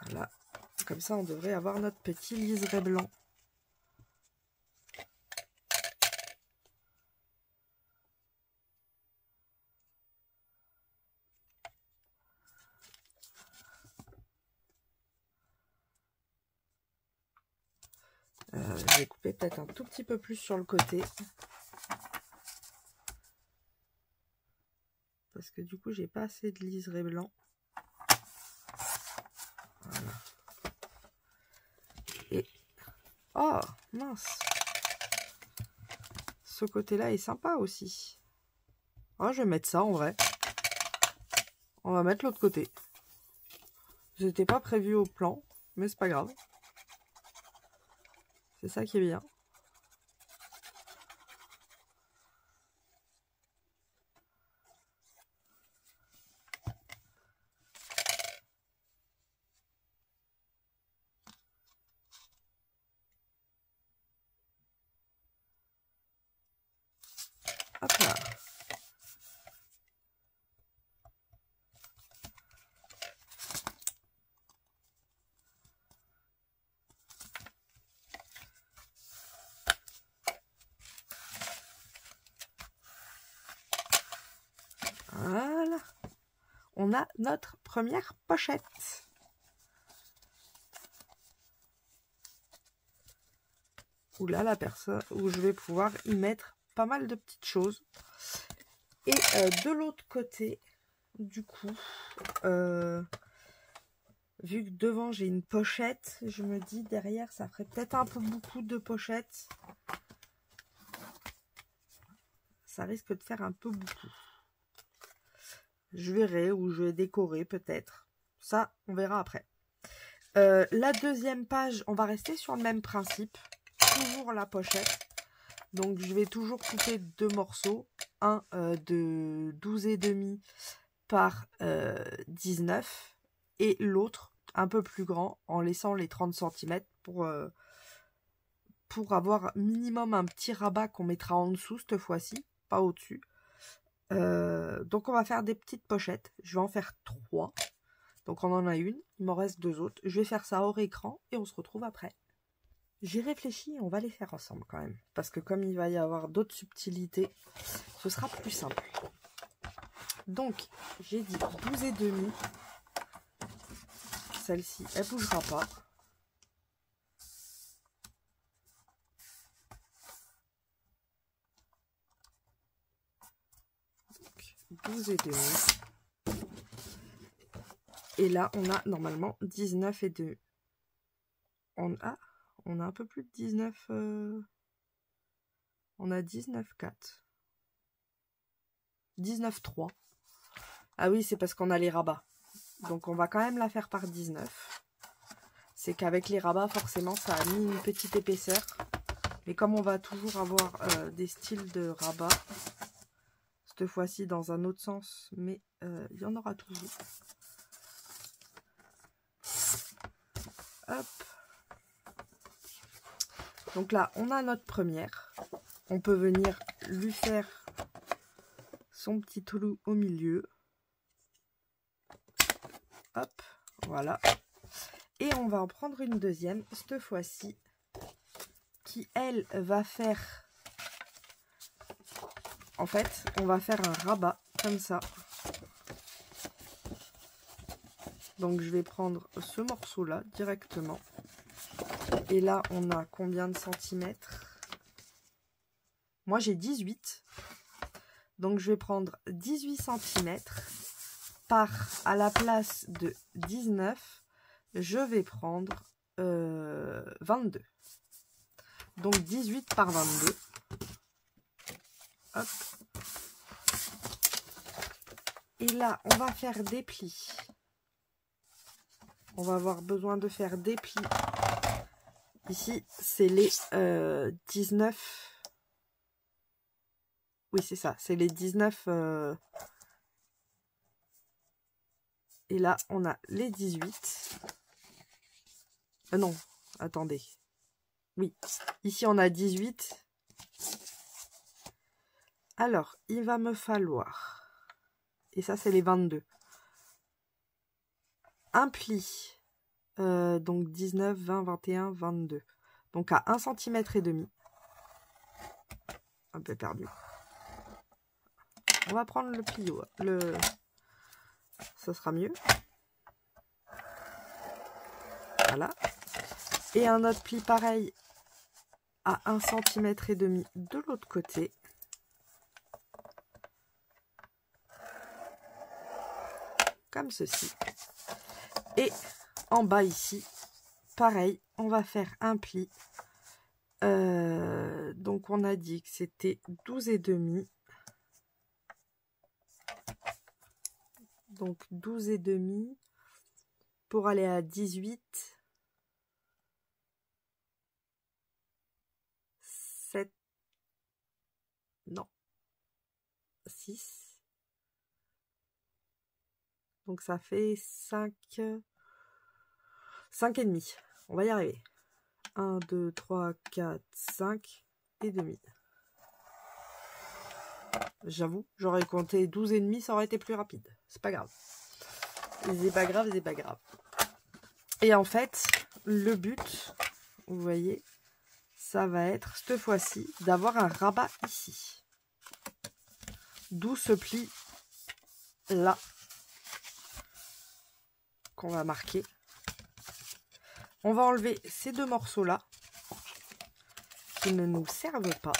Voilà. Comme ça, on devrait avoir notre petit liseré blanc. Je vais couper peut-être un tout petit peu plus sur le côté. Parce que du coup, j'ai pas assez de liseré blanc. Voilà. Et... oh, mince! Ce côté-là est sympa aussi. Oh, je vais mettre ça en vrai. On va mettre l'autre côté. C'était pas prévu au plan, mais c'est pas grave. C'est ça qui est bien. Hop là. Voilà. On a notre première pochette. Où là, la personne, où je vais pouvoir y mettre pas mal de petites choses. Et de l'autre côté, du coup, vu que devant j'ai une pochette, je me dis derrière ça ferait peut-être un peu beaucoup de pochettes. Ça risque de faire un peu beaucoup. Je verrai, ou je vais décorer peut-être. Ça, on verra après. La deuxième page, on va rester sur le même principe. Toujours la pochette. Donc je vais toujours couper deux morceaux. Un de 12,5 par 19. Et l'autre un peu plus grand en laissant les 30 cm pour avoir minimum un petit rabat qu'on mettra en dessous cette fois-ci, pas au-dessus. Donc on va faire des petites pochettes. Je vais en faire 3. Donc on en a une, il m'en reste 2 autres. Je vais faire ça hors écran et on se retrouve après. J'ai réfléchi, on va les faire ensemble quand même. Parce que comme il va y avoir d'autres subtilités, ce sera plus simple. Donc j'ai dit 12,5. Celle-ci, elle ne bougera pas. Donc, 12,5. Et là, on a normalement 19,2. On a un peu plus de 19. On a 19,4. 19,3. Ah oui, c'est parce qu'on a les rabats. Donc on va quand même la faire par 19. C'est qu'avec les rabats, forcément, ça a mis une petite épaisseur. Mais comme on va toujours avoir des styles de rabat, cette fois-ci dans un autre sens, mais il y en aura toujours. Hop. Donc là, on a notre première. On peut venir lui faire son petit trou au milieu. Hop, voilà. Et on va en prendre une deuxième, cette fois-ci, qui, elle, va faire... En fait, on va faire un rabat, comme ça. Donc, je vais prendre ce morceau-là, directement. Et là, on a combien de centimètres? Moi, j'ai 18. Donc, je vais prendre 18 centimètres. À la place de 19, je vais prendre 22. Donc, 18 par 22. Hop. Et là, on va faire des plis. On va avoir besoin de faire des plis. Ici, c'est les 19. Oui, c'est ça. C'est les 19. Et là, on a les 18. Non, attendez. Oui, ici, on a 18. Alors, il va me falloir... Et ça, c'est les 22. Un pli. Donc 19, 20, 21, 22. Donc à 1 cm et demi. Un peu perdu. On va prendre le plio. Ça sera mieux. Voilà. Et un autre pli pareil à 1 cm et demi de l'autre côté. Comme ceci. Et en bas ici, pareil, on va faire un pli. Donc on a dit que c'était 12 et demi. Donc 12 et demi pour aller à 18. 7. Non. 6. Donc ça fait 5 et demi. On va y arriver. 1, 2, 3, 4, 5 et demi. J'avoue, j'aurais compté 12 et demi, ça aurait été plus rapide. C'est pas grave. C'est pas grave, c'est pas grave. Et en fait, le but, vous voyez, ça va être cette fois-ci d'avoir un rabat ici. D'où ce pli là qu'on va marquer. On va enlever ces deux morceaux là qui ne nous servent pas.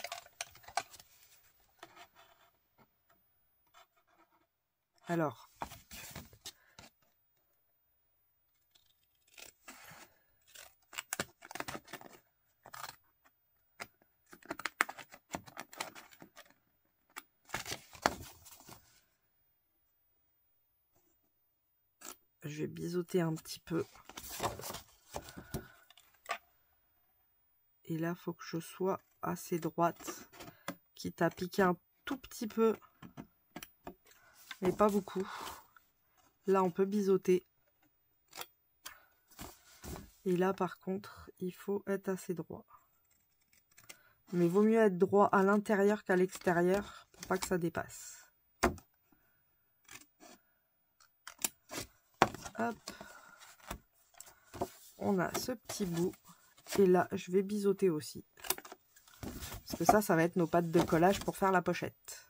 Alors, je vais biseauter un petit peu. Et là, il faut que je sois assez droite, quitte à piquer un tout petit peu, mais pas beaucoup. Là, on peut biseauter. Et là, par contre, il faut être assez droit. Mais vaut mieux être droit à l'intérieur qu'à l'extérieur, pour pas que ça dépasse. Hop. On a ce petit bout. Et là, je vais biseauter aussi. Parce que ça va être nos pattes de collage pour faire la pochette.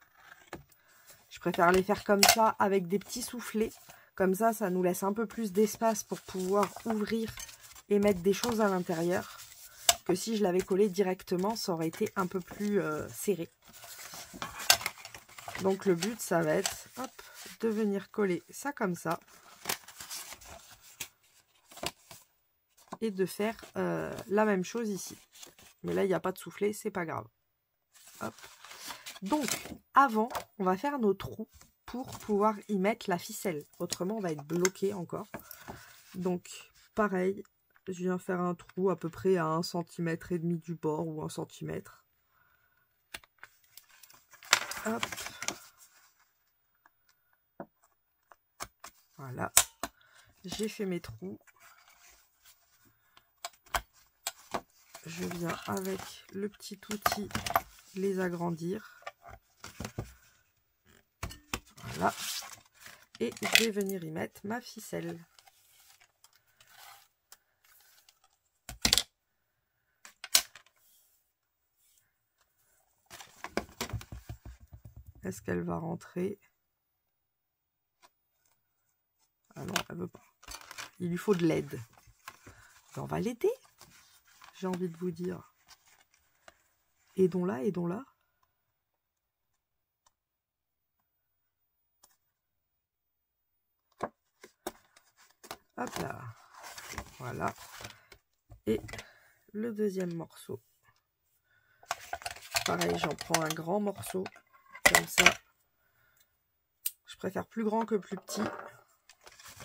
Je préfère les faire comme ça, avec des petits soufflets. Comme ça, ça nous laisse un peu plus d'espace pour pouvoir ouvrir et mettre des choses à l'intérieur. Que si je l'avais collé directement, ça aurait été un peu plus serré. Donc le but, ça va être hop, de venir coller ça comme ça. Et de faire la même chose ici. Mais là, il n'y a pas de soufflet, c'est pas grave. Hop. Donc, avant, on va faire nos trous pour pouvoir y mettre la ficelle. Autrement, on va être bloqué encore. Donc, pareil, je viens faire un trou à peu près à 1 cm et demi du bord ou 1 cm. Hop. Voilà. J'ai fait mes trous. Je viens avec le petit outil les agrandir. Voilà. Et je vais venir y mettre ma ficelle. Est-ce qu'elle va rentrer? Ah non, elle veut pas. Il lui faut de l'aide. On va l'aider, j'ai envie de vous dire. Aidons-la, aidons-la. Hop là. Voilà. Et le deuxième morceau. Pareil, j'en prends un grand morceau. Comme ça. Je préfère plus grand que plus petit.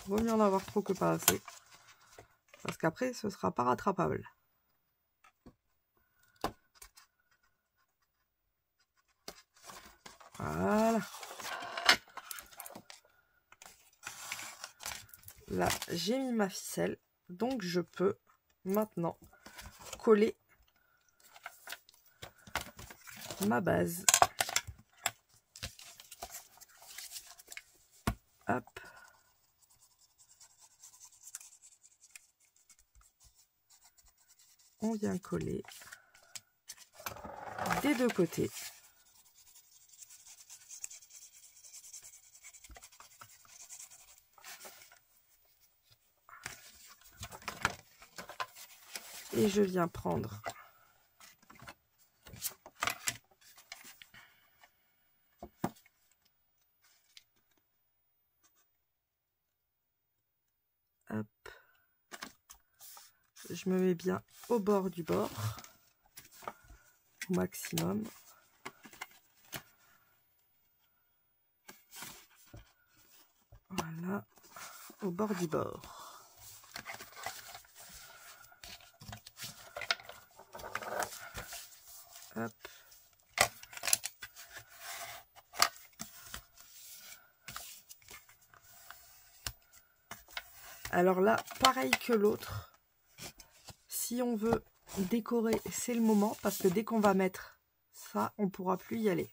Vaut mieux en avoir trop que pas assez. Parce qu'après, ce sera pas rattrapable. Voilà. Là, j'ai mis ma ficelle. Donc, je peux maintenant coller ma base. Hop. On vient coller des deux côtés. Et je viens prendre hop. Je me mets bien au bord du bord, au maximum. Voilà, au bord du bord. Hop. Alors là, pareil que l'autre, si on veut décorer, c'est le moment, parce que dès qu'on va mettre ça, on ne pourra plus y aller.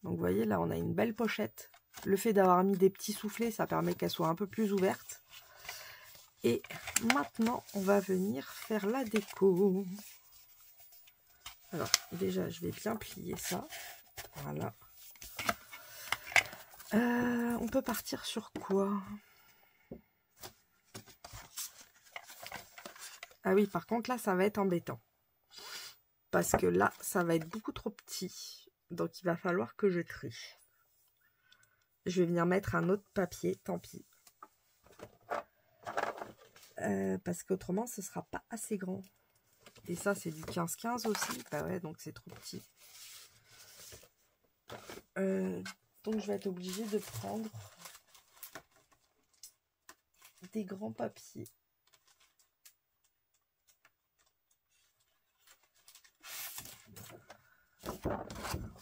Donc vous voyez, là, on a une belle pochette. Le fait d'avoir mis des petits soufflets, ça permet qu'elle soit un peu plus ouverte. Et maintenant, on va venir faire la déco. Alors, déjà, je vais bien plier ça. Voilà. On peut partir sur quoi? Ah oui, par contre, là, ça va être embêtant. Parce que là, ça va être beaucoup trop petit. Donc, il va falloir que je trie. Je vais venir mettre un autre papier, tant pis. Parce qu'autrement, ce ne sera pas assez grand. Et ça, c'est du 15-15 aussi. Bah ouais, donc c'est trop petit. Donc, je vais être obligée de prendre des grands papiers.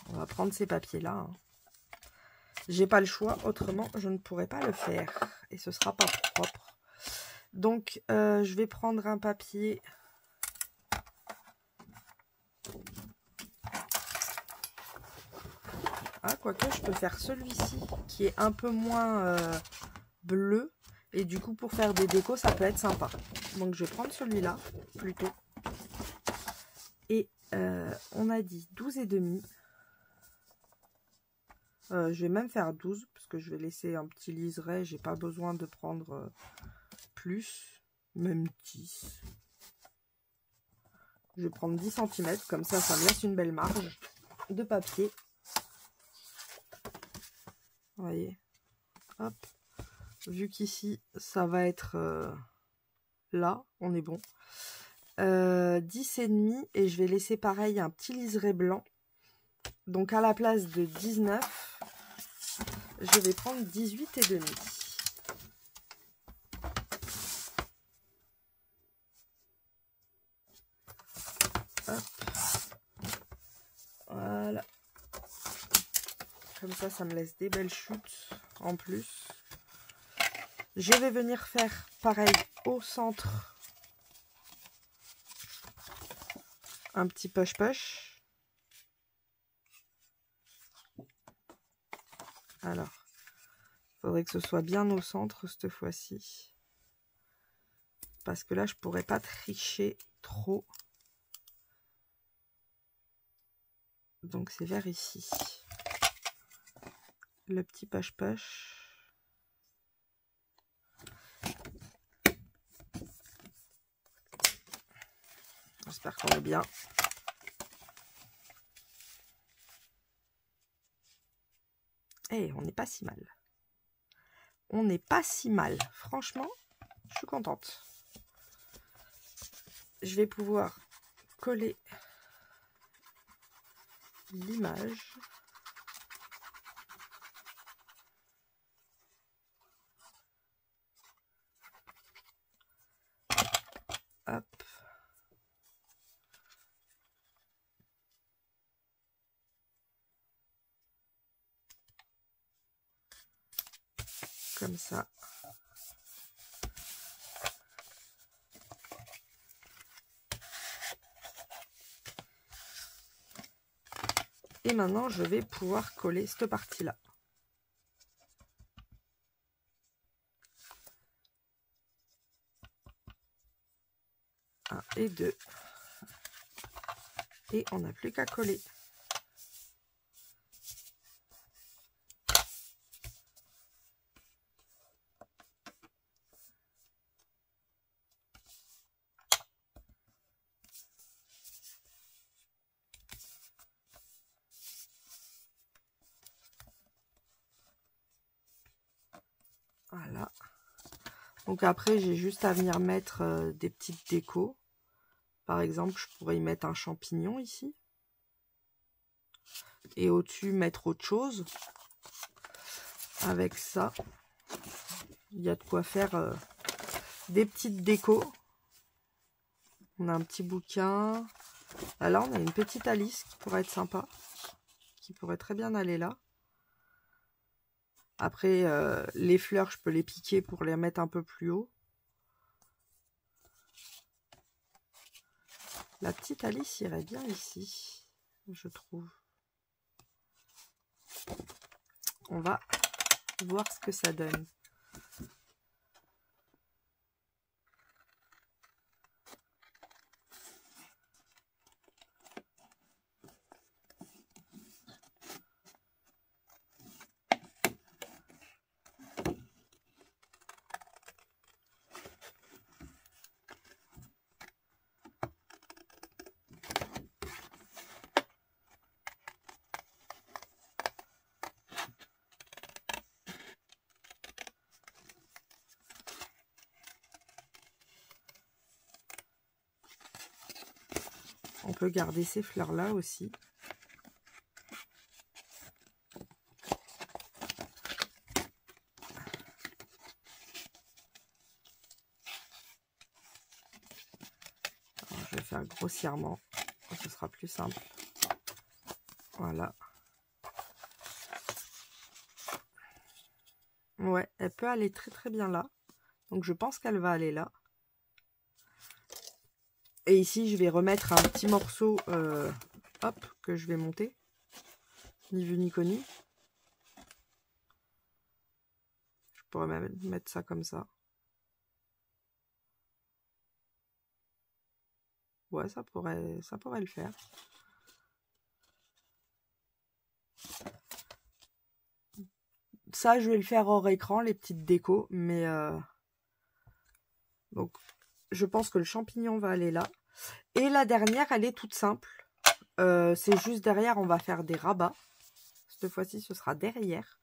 On va prendre ces papiers-là. Hein. J'ai pas le choix, autrement, je ne pourrais pas le faire. Et ce sera pas propre. Donc, je vais prendre un papier. Ah, quoique, je peux faire celui-ci, qui est un peu moins bleu. Et du coup, pour faire des décos, ça peut être sympa. Donc, je vais prendre celui-là, plutôt. Et on a dit 12,5. Je vais même faire 12, parce que je vais laisser un petit liseré. J'ai pas besoin de prendre plus, même 10. Je vais prendre 10 cm, comme ça, ça me laisse une belle marge de papier. Vous voyez, hop. Vu qu'ici, ça va être là, on est bon. 10,5 et je vais laisser pareil un petit liseré blanc. Donc à la place de 19, je vais prendre 18,5. Hop. Voilà. Comme ça me laisse des belles chutes en plus. Je vais venir faire pareil au centre. Un petit push-push. Alors, il faudrait que ce soit bien au centre cette fois-ci. Parce que là, je pourrais pas tricher trop. Donc, c'est vers ici. le petit push-push. J'espère qu'on est bien. Et on n'est pas si mal. On n'est pas si mal. Franchement, je suis contente. Je vais pouvoir coller l'image. Hop. Comme ça. Et maintenant, je vais pouvoir coller cette partie-là. Un et deux. Et on n'a plus qu'à coller. Voilà. Donc après, j'ai juste à venir mettre des petites décos. Par exemple, je pourrais y mettre un champignon ici. Et au-dessus, mettre autre chose. Avec ça, il y a de quoi faire des petites décos. On a un petit bouquin. Là, on a une petite Alice qui pourrait être sympa. Qui pourrait très bien aller là. Après, les fleurs, je peux les piquer pour les mettre un peu plus haut. La petite Alice irait bien ici, je trouve. On va voir ce que ça donne. On peut garder ces fleurs-là aussi. Alors, je vais faire grossièrement, ce sera plus simple. Voilà. Ouais, elle peut aller très très bien là. Donc je pense qu'elle va aller là. Et ici, je vais remettre un petit morceau hop, que je vais monter. Ni vu ni connu. Je pourrais même mettre ça comme ça. Ouais, ça pourrait le faire. Ça, je vais le faire hors écran, les petites décos. Mais donc, je pense que le champignon va aller là. Et la dernière, elle est toute simple. C'est juste derrière, on va faire des rabats. Cette fois-ci, ce sera derrière.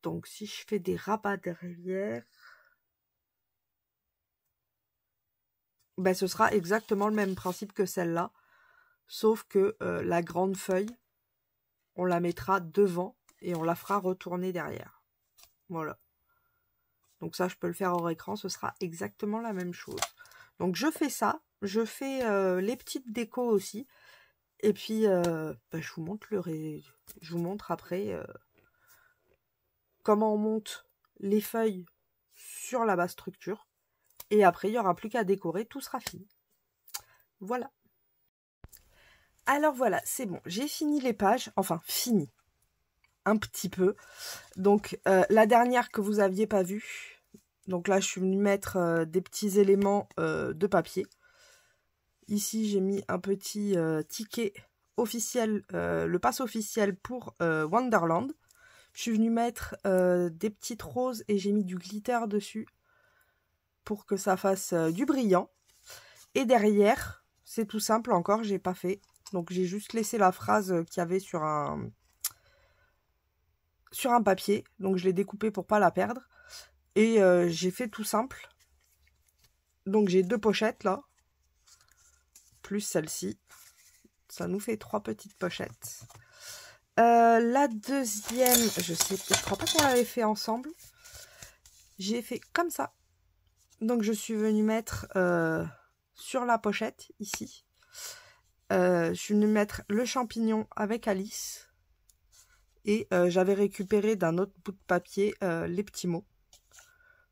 Donc, si je fais des rabats derrière, ben, ce sera exactement le même principe que celle-là. Sauf que la grande feuille, on la mettra devant et on la fera retourner derrière. Voilà. Donc ça, je peux le faire hors écran, ce sera exactement la même chose. Donc je fais ça, je fais les petites décos aussi. Et puis, je vous montre je vous montre après comment on monte les feuilles sur la base structure. Et après, il n'y aura plus qu'à décorer, tout sera fini. Voilà. Alors voilà, c'est bon, j'ai fini les pages, enfin fini, un petit peu. Donc la dernière que vous n'aviez pas vue, donc là je suis venue mettre des petits éléments de papier. Ici j'ai mis un petit ticket officiel, le pass officiel pour Wonderland. Je suis venue mettre des petites roses et j'ai mis du glitter dessus pour que ça fasse du brillant. Et derrière, c'est tout simple encore, j'ai pas fait. Donc j'ai juste laissé la phrase qu'il y avait sur un papier. Donc je l'ai découpé pour pas la perdre. Et j'ai fait tout simple. Donc j'ai 2 pochettes là. Plus celle-ci. Ça nous fait 3 petites pochettes. La deuxième, je crois pas qu'on l'avait fait ensemble. J'ai fait comme ça. Donc je suis venue mettre sur la pochette ici. Je suis venue mettre le champignon avec Alice. Et j'avais récupéré d'un autre bout de papier les petits mots.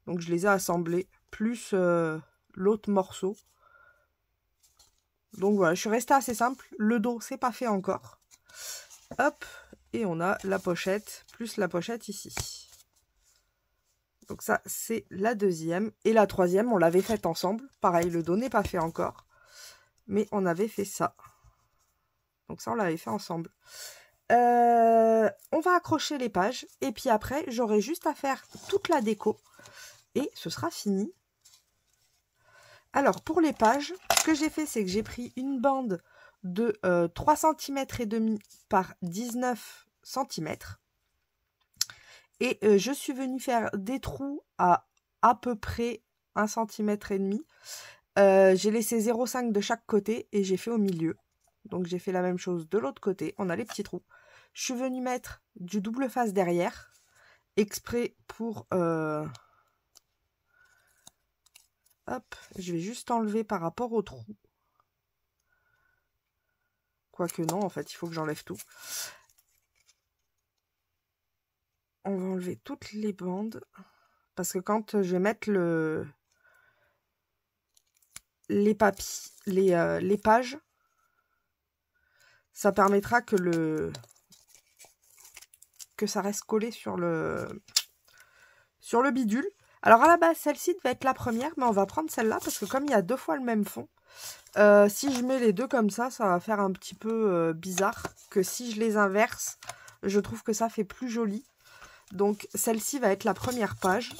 Donc je les ai assemblés, plus l'autre morceau. Donc voilà, je suis restée assez simple. Le dos, c'est pas fait encore. Hop, et on a la pochette, plus la pochette ici. Donc ça, c'est la deuxième. Et la troisième, on l'avait faite ensemble. Pareil, le dos n'est pas fait encore. Mais on avait fait ça. Donc ça, on l'avait fait ensemble. On va accrocher les pages. Et puis après, j'aurai juste à faire toute la déco. Et ce sera fini. Alors, pour les pages, ce que j'ai fait, c'est que j'ai pris une bande de 3 cm et demi par 19 cm. Et je suis venue faire des trous à peu près 1 cm et demi. J'ai laissé 0,5 de chaque côté et j'ai fait au milieu. Donc j'ai fait la même chose de l'autre côté. On a les petits trous. Je suis venue mettre du double face derrière. Exprès pour... Hop, je vais juste enlever par rapport au trou. Quoique non, en fait, il faut que j'enlève tout. On va enlever toutes les bandes. Parce que quand je vais mettre les papiers, les pages, ça permettra que ça reste collé sur le bidule. Alors à la base, celle-ci devait être la première, mais on va prendre celle-là parce que comme il y a 2 fois le même fond, si je mets les deux comme ça va faire un petit peu bizarre. Que si je les inverse, je trouve que ça fait plus joli. Donc celle-ci va être la première page.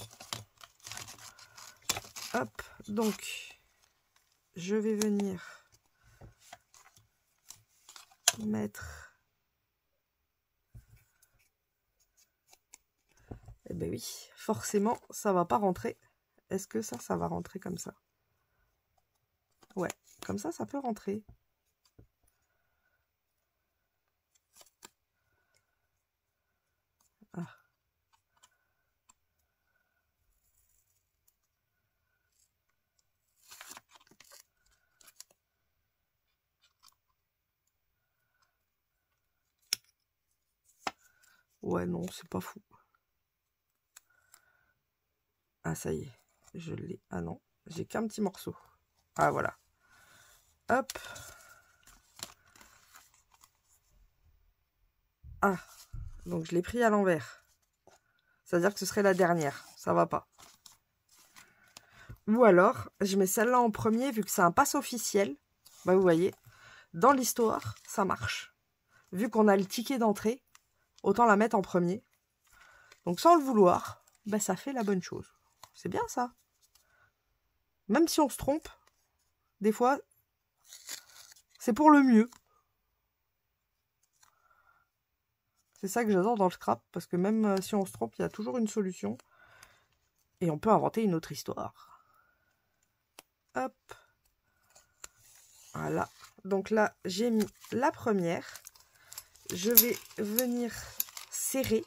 Hop, donc je vais venir mettre... Eh ben oui, forcément, ça va pas rentrer. Est-ce que ça va rentrer comme ça? Ouais, comme ça peut rentrer. Ah. Ouais, non, c'est pas fou. Ah, ça y est, je l'ai. Ah non, j'ai qu'un petit morceau. Ah, voilà. Hop. Ah, donc je l'ai pris à l'envers. C'est-à-dire que ce serait la dernière. Ça va pas. Ou alors, je mets celle-là en premier, vu que c'est un pass officiel. Bah, vous voyez, dans l'histoire, ça marche. Vu qu'on a le ticket d'entrée, autant la mettre en premier. Donc, sans le vouloir, bah, ça fait la bonne chose. C'est bien, ça. Même si on se trompe, des fois, c'est pour le mieux. C'est ça que j'adore dans le scrap, parce que même si on se trompe, il y a toujours une solution. Et on peut inventer une autre histoire. Hop. Voilà. Donc là, j'ai mis la première. Je vais venir serrer.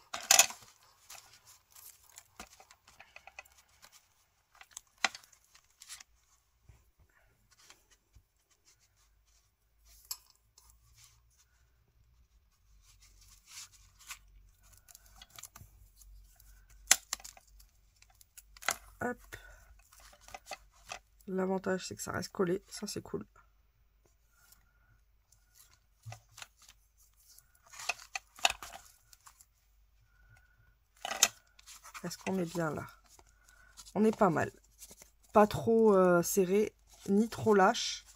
Hop. L'avantage, c'est que ça reste collé. Ça, c'est cool. Est-ce qu'on est bien là? On est pas mal. Pas trop serré, ni trop lâche.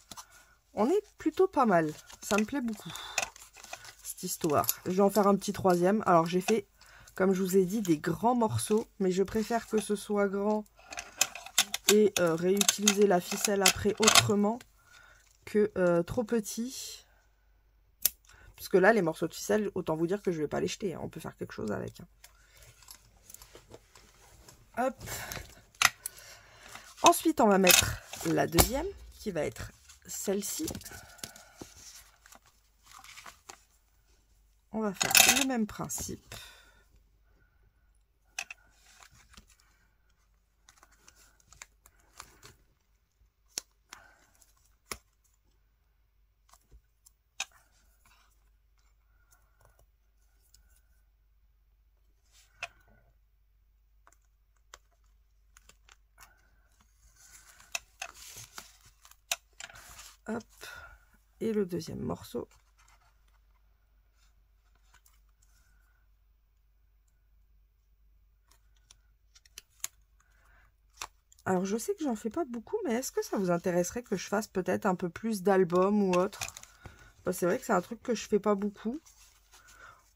On est plutôt pas mal. Ça me plaît beaucoup. cette histoire. Je vais en faire un petit troisième. Alors j'ai fait, comme je vous ai dit, des grands morceaux, mais je préfère que ce soit grand et réutiliser la ficelle après autrement que trop petit. Parce que là, les morceaux de ficelle, autant vous dire que je ne vais pas les jeter. Hein. On peut faire quelque chose avec. Hein. Hop. Ensuite, on va mettre la deuxième, qui va être celle-ci. On va faire le même principe. Hop. Et le deuxième morceau. Alors, je sais que j'en fais pas beaucoup, mais est-ce que ça vous intéresserait que je fasse peut-être un peu plus d'albums ou autre? Bah, c'est vrai que c'est un truc que je fais pas beaucoup.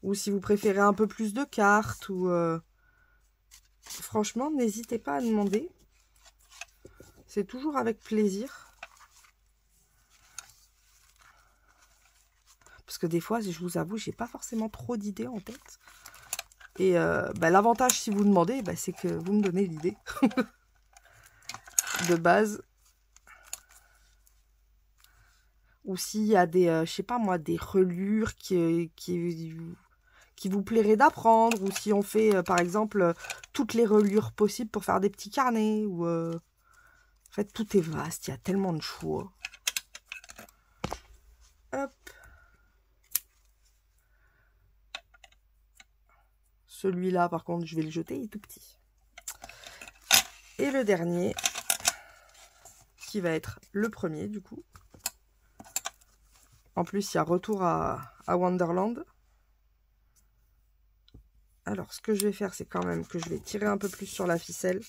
Ou si vous préférez un peu plus de cartes, ou... Franchement, n'hésitez pas à demander. C'est toujours avec plaisir. Parce que des fois, je vous avoue, j'ai pas forcément trop d'idées en tête. Et bah, l'avantage, si vous demandez, bah, c'est que vous me donnez l'idée. De base. Ou s'il y a des, je sais pas moi, des reliures qui vous plairait d'apprendre. Ou si on fait, par exemple, toutes les reliures possibles pour faire des petits carnets. Ou, en fait, tout est vaste. Il y a tellement de choix. Hop. Celui-là, par contre, je vais le jeter. Il est tout petit. Et le dernier, qui va être le premier, du coup. En plus, il y a retour à Wonderland. Alors, ce que je vais faire, c'est quand même que je vais tirer un peu plus sur la ficelle.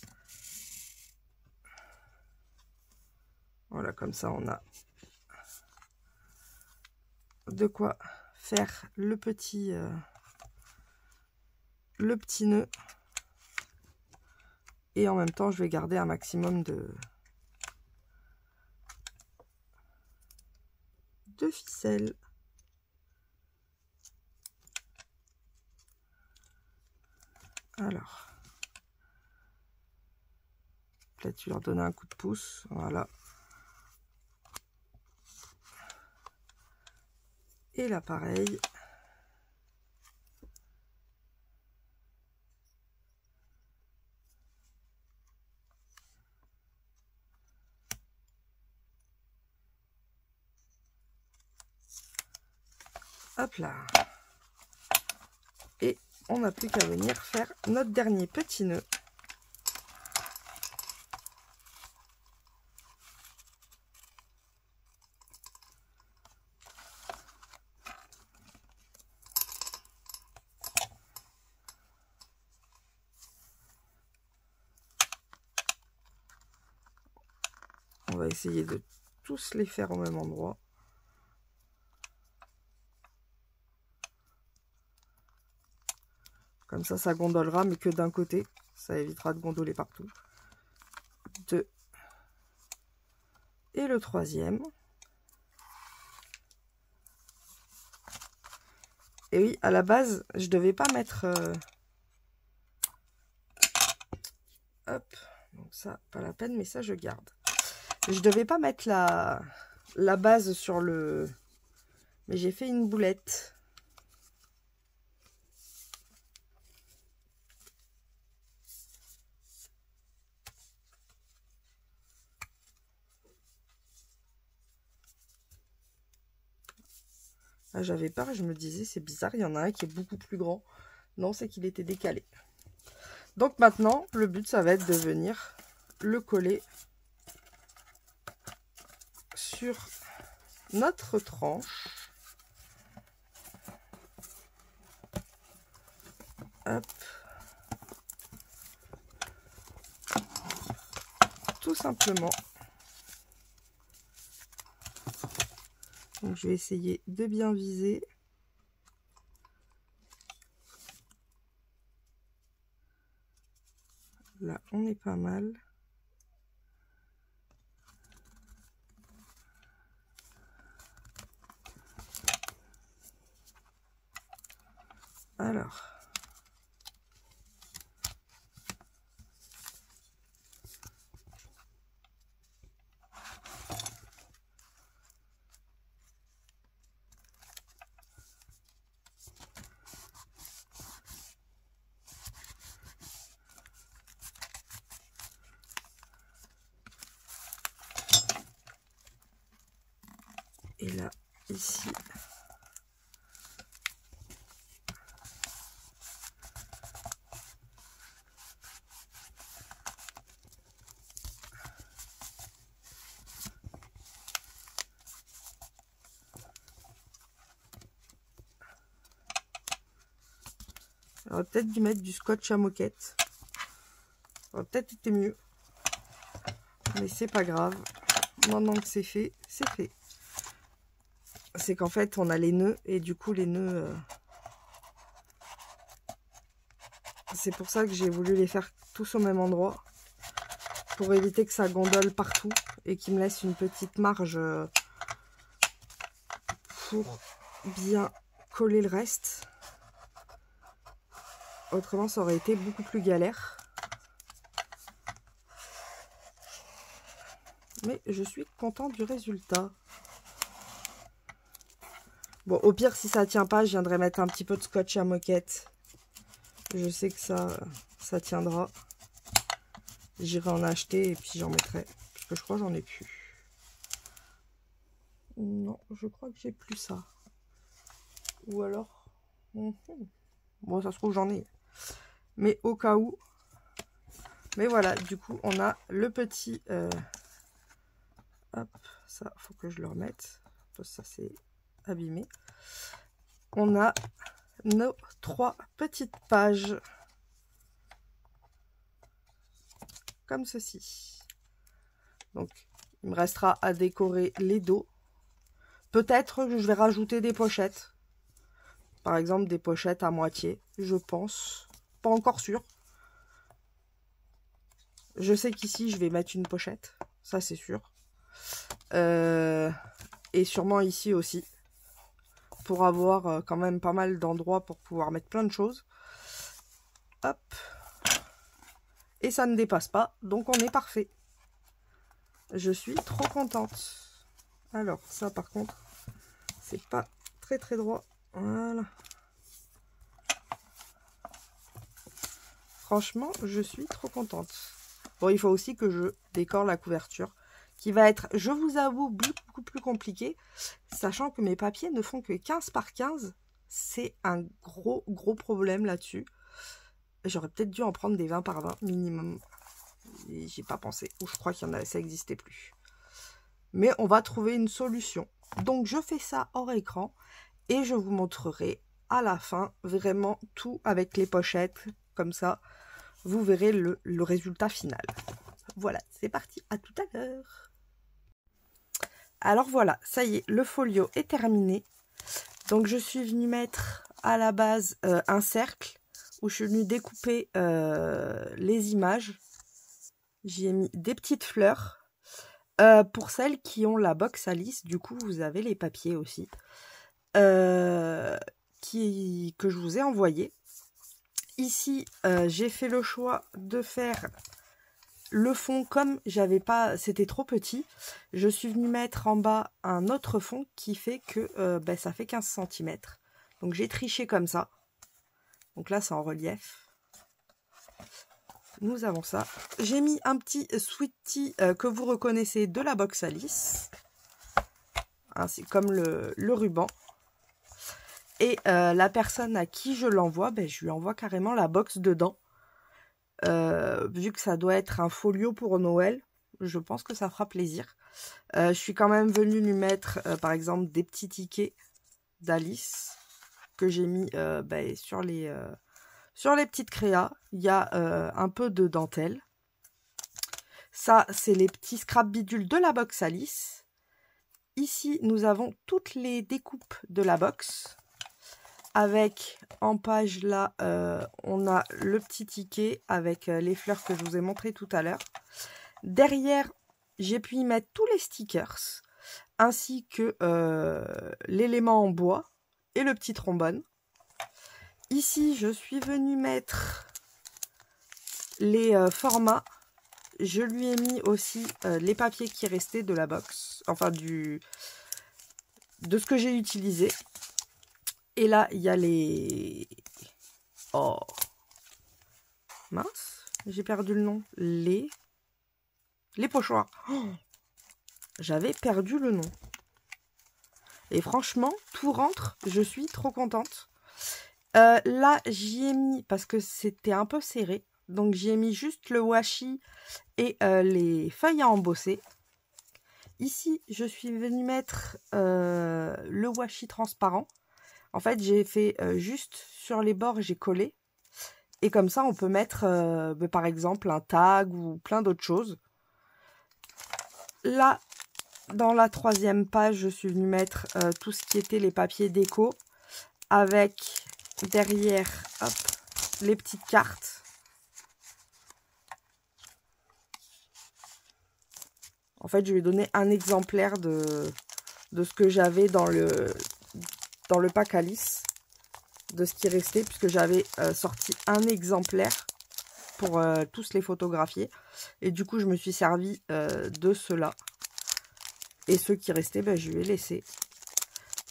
Voilà, comme ça, on a de quoi faire le petit nœud. Et en même temps, je vais garder un maximum de ficelle. Alors, peut-être tu leur donner un coup de pouce, voilà. Et là, pareil. Hop là. Et on n'a plus qu'à venir faire notre dernier petit nœud. On va essayer de tous les faire au même endroit. Comme ça gondolera, mais que d'un côté. Ça évitera de gondoler partout. 2. Et le troisième. Et oui, à la base, je devais pas mettre... Hop. Donc ça, pas la peine, mais ça, je garde. Je devais pas mettre la base sur le... Mais j'ai fait une boulette. Ah, j'avais peur et je me disais, c'est bizarre, il y en a un qui est beaucoup plus grand. Non, c'est qu'il était décalé. Donc maintenant, le but, ça va être de venir le coller sur notre tranche. Hop. Tout simplement. Donc je vais essayer de bien viser. Là, on est pas mal. Alors. Et là, ici. J'aurais peut-être dû mettre du scotch à moquette. Ça aurait peut-être été mieux. Mais c'est pas grave. Maintenant que c'est fait, c'est fait. C'est qu'en fait, on a les nœuds. Et du coup, les nœuds... c'est pour ça que j'ai voulu les faire tous au même endroit. Pour éviter que ça gondole partout. Et qu'il me laisse une petite marge pour bien coller le reste. Autrement, ça aurait été beaucoup plus galère. Mais je suis contente du résultat. Bon, au pire, si ça tient pas, je viendrai mettre un petit peu de scotch à moquette. Je sais que ça tiendra. J'irai en acheter et puis j'en mettrai. Parce que je crois que j'en ai plus. Non, je crois que j'ai plus ça. Ou alors... Bon, ça se trouve, j'en ai. Mais au cas où... Mais voilà, du coup, on a le petit... Hop, ça, faut que je le remette. Parce que ça, c'est abîmé. On a nos 3 petites pages. Comme ceci. Donc, il me restera à décorer les dos. Peut-être que je vais rajouter des pochettes. Par exemple, des pochettes à moitié, je pense. Pas encore sûr. Je sais qu'ici, je vais mettre une pochette. Ça, c'est sûr. Et sûrement ici aussi. Pour avoir quand même pas mal d'endroits pour pouvoir mettre plein de choses. Hop. Et ça ne dépasse pas. Donc, on est parfait. Je suis trop contente. Alors, ça, par contre, c'est pas très très droit. Voilà. Franchement, je suis trop contente. Bon, il faut aussi que je décore la couverture, qui va être, je vous avoue, beaucoup plus compliqué, sachant que mes papiers ne font que 15 par 15. C'est un gros problème là-dessus. J'aurais peut-être dû en prendre des 20 par 20 minimum. J'ai pas pensé, ou je crois qu'il y en a, ça n'existait plus. Mais on va trouver une solution. Donc je fais ça hors écran et je vous montrerai à la fin vraiment tout avec les pochettes, comme ça vous verrez le résultat final. Voilà, c'est parti, à tout à l'heure. Alors voilà, ça y est, le folio est terminé. Donc je suis venue mettre à la base un cercle où je suis venue découper les images. J'y ai mis des petites fleurs. Pour celles qui ont la box Alice, du coup vous avez les papiers aussi que je vous ai envoyés. Ici j'ai fait le choix de faire le fond comme j'avais pas, c'était trop petit. Je suis venue mettre en bas un autre fond qui fait que ça fait 15 cm. Donc j'ai triché comme ça. Donc là c'est en relief. Nous avons ça. J'ai mis un petit sweetie que vous reconnaissez de la box Alice. Ainsi comme le ruban. Et la personne à qui je l'envoie, je lui envoie carrément la box dedans. Vu que ça doit être un folio pour Noël, je pense que ça fera plaisir. Je suis quand même venue lui mettre, par exemple, des petits tickets d'Alice que j'ai mis sur les petites créas. Il y a un peu de dentelle. Ça, c'est les petits scrap bidules de la box Alice. Ici, nous avons toutes les découpes de la box. avec en page là, on a le petit ticket avec les fleurs que je vous ai montré tout à l'heure. Derrière, j'ai pu y mettre tous les stickers, ainsi que l'élément en bois et le petit trombone. Ici, je suis venue mettre les formats. Je lui ai mis aussi les papiers qui restaient de la box, enfin de ce que j'ai utilisé. Et là, il y a les... Oh mince, j'ai perdu le nom. Les pochoirs. Oh, j'avais perdu le nom. Et franchement, tout rentre. Je suis trop contente. Là, j'y ai mis, parce que c'était un peu serré, donc j'y ai mis juste le washi et les feuilles à embosser. Ici, je suis venue mettre le washi transparent. En fait, j'ai fait juste sur les bords, j'ai collé. Et comme ça, on peut mettre, par exemple, un tag ou plein d'autres choses. Là, dans la 3e page, je suis venue mettre tout ce qui était les papiers déco. Avec derrière, hop, les petites cartes. En fait, je vais donner un exemplaire de ce que j'avais dans le pack Alice, de ce qui restait, puisque j'avais sorti un exemplaire pour tous les photographier. Et du coup, je me suis servi de ceux-là. Et ceux qui restaient, ben, je vais laisser.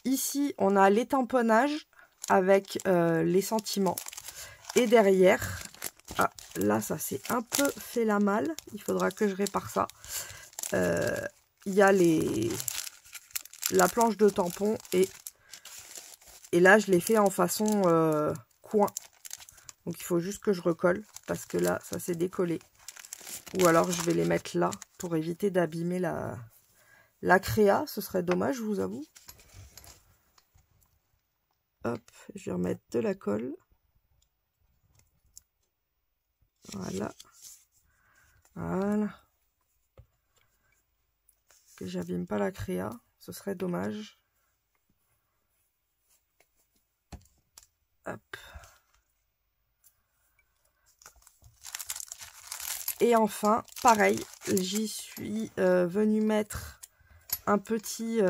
Ici, on a les tamponnages avec les sentiments. Et derrière, ah, là, ça s'est un peu fait la malle. Il faudra que je répare ça. Il y a la planche de tampon et là, je l'ai fait en façon coin. Donc, il faut juste que je recolle parce que là, ça s'est décollé. Ou alors, je vais les mettre là pour éviter d'abîmer la créa. Ce serait dommage, je vous avoue. Hop, je vais remettre de la colle. Voilà. Voilà. Que j'abîme pas la créa, ce serait dommage. Hop. Et enfin, pareil, j'y suis venue mettre un petit...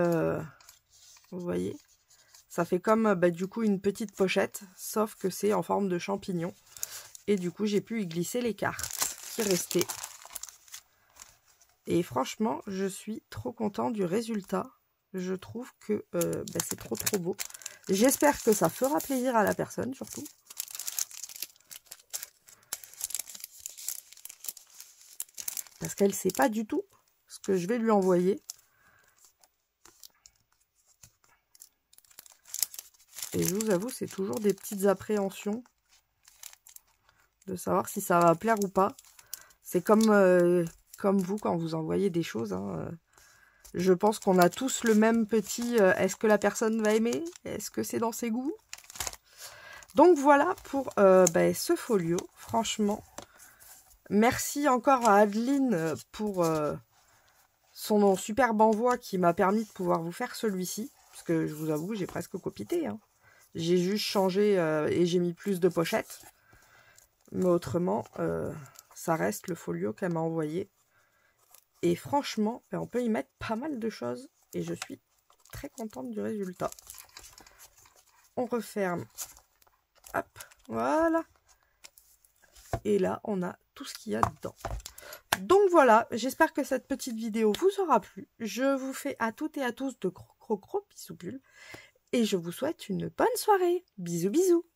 vous voyez, ça fait comme du coup une petite pochette, sauf que c'est en forme de champignon. Et du coup, j'ai pu y glisser les cartes qui restaient. Et franchement, je suis trop content du résultat. Je trouve que c'est trop beau. J'espère que ça fera plaisir à la personne, surtout. Parce qu'elle ne sait pas du tout ce que je vais lui envoyer. Et je vous avoue, c'est toujours des petites appréhensions de savoir si ça va plaire ou pas. C'est comme vous quand vous envoyez des choses. Hein. Je pense qu'on a tous le même petit est-ce que la personne va aimer? Est-ce que c'est dans ses goûts? Donc voilà pour ce folio. Franchement, merci encore à Adeline pour son superbe envoi qui m'a permis de pouvoir vous faire celui-ci. Parce que je vous avoue, j'ai presque copité. Hein. J'ai juste changé et j'ai mis plus de pochettes. Mais autrement, ça reste le folio qu'elle m'a envoyé. Et franchement, on peut y mettre pas mal de choses. Et je suis très contente du résultat. On referme. Hop, voilà. Et là, on a tout ce qu'il y a dedans. Donc voilà, j'espère que cette petite vidéo vous aura plu. Je vous fais à toutes et à tous de gros bisous bulles. Et je vous souhaite une bonne soirée. Bisous bisous.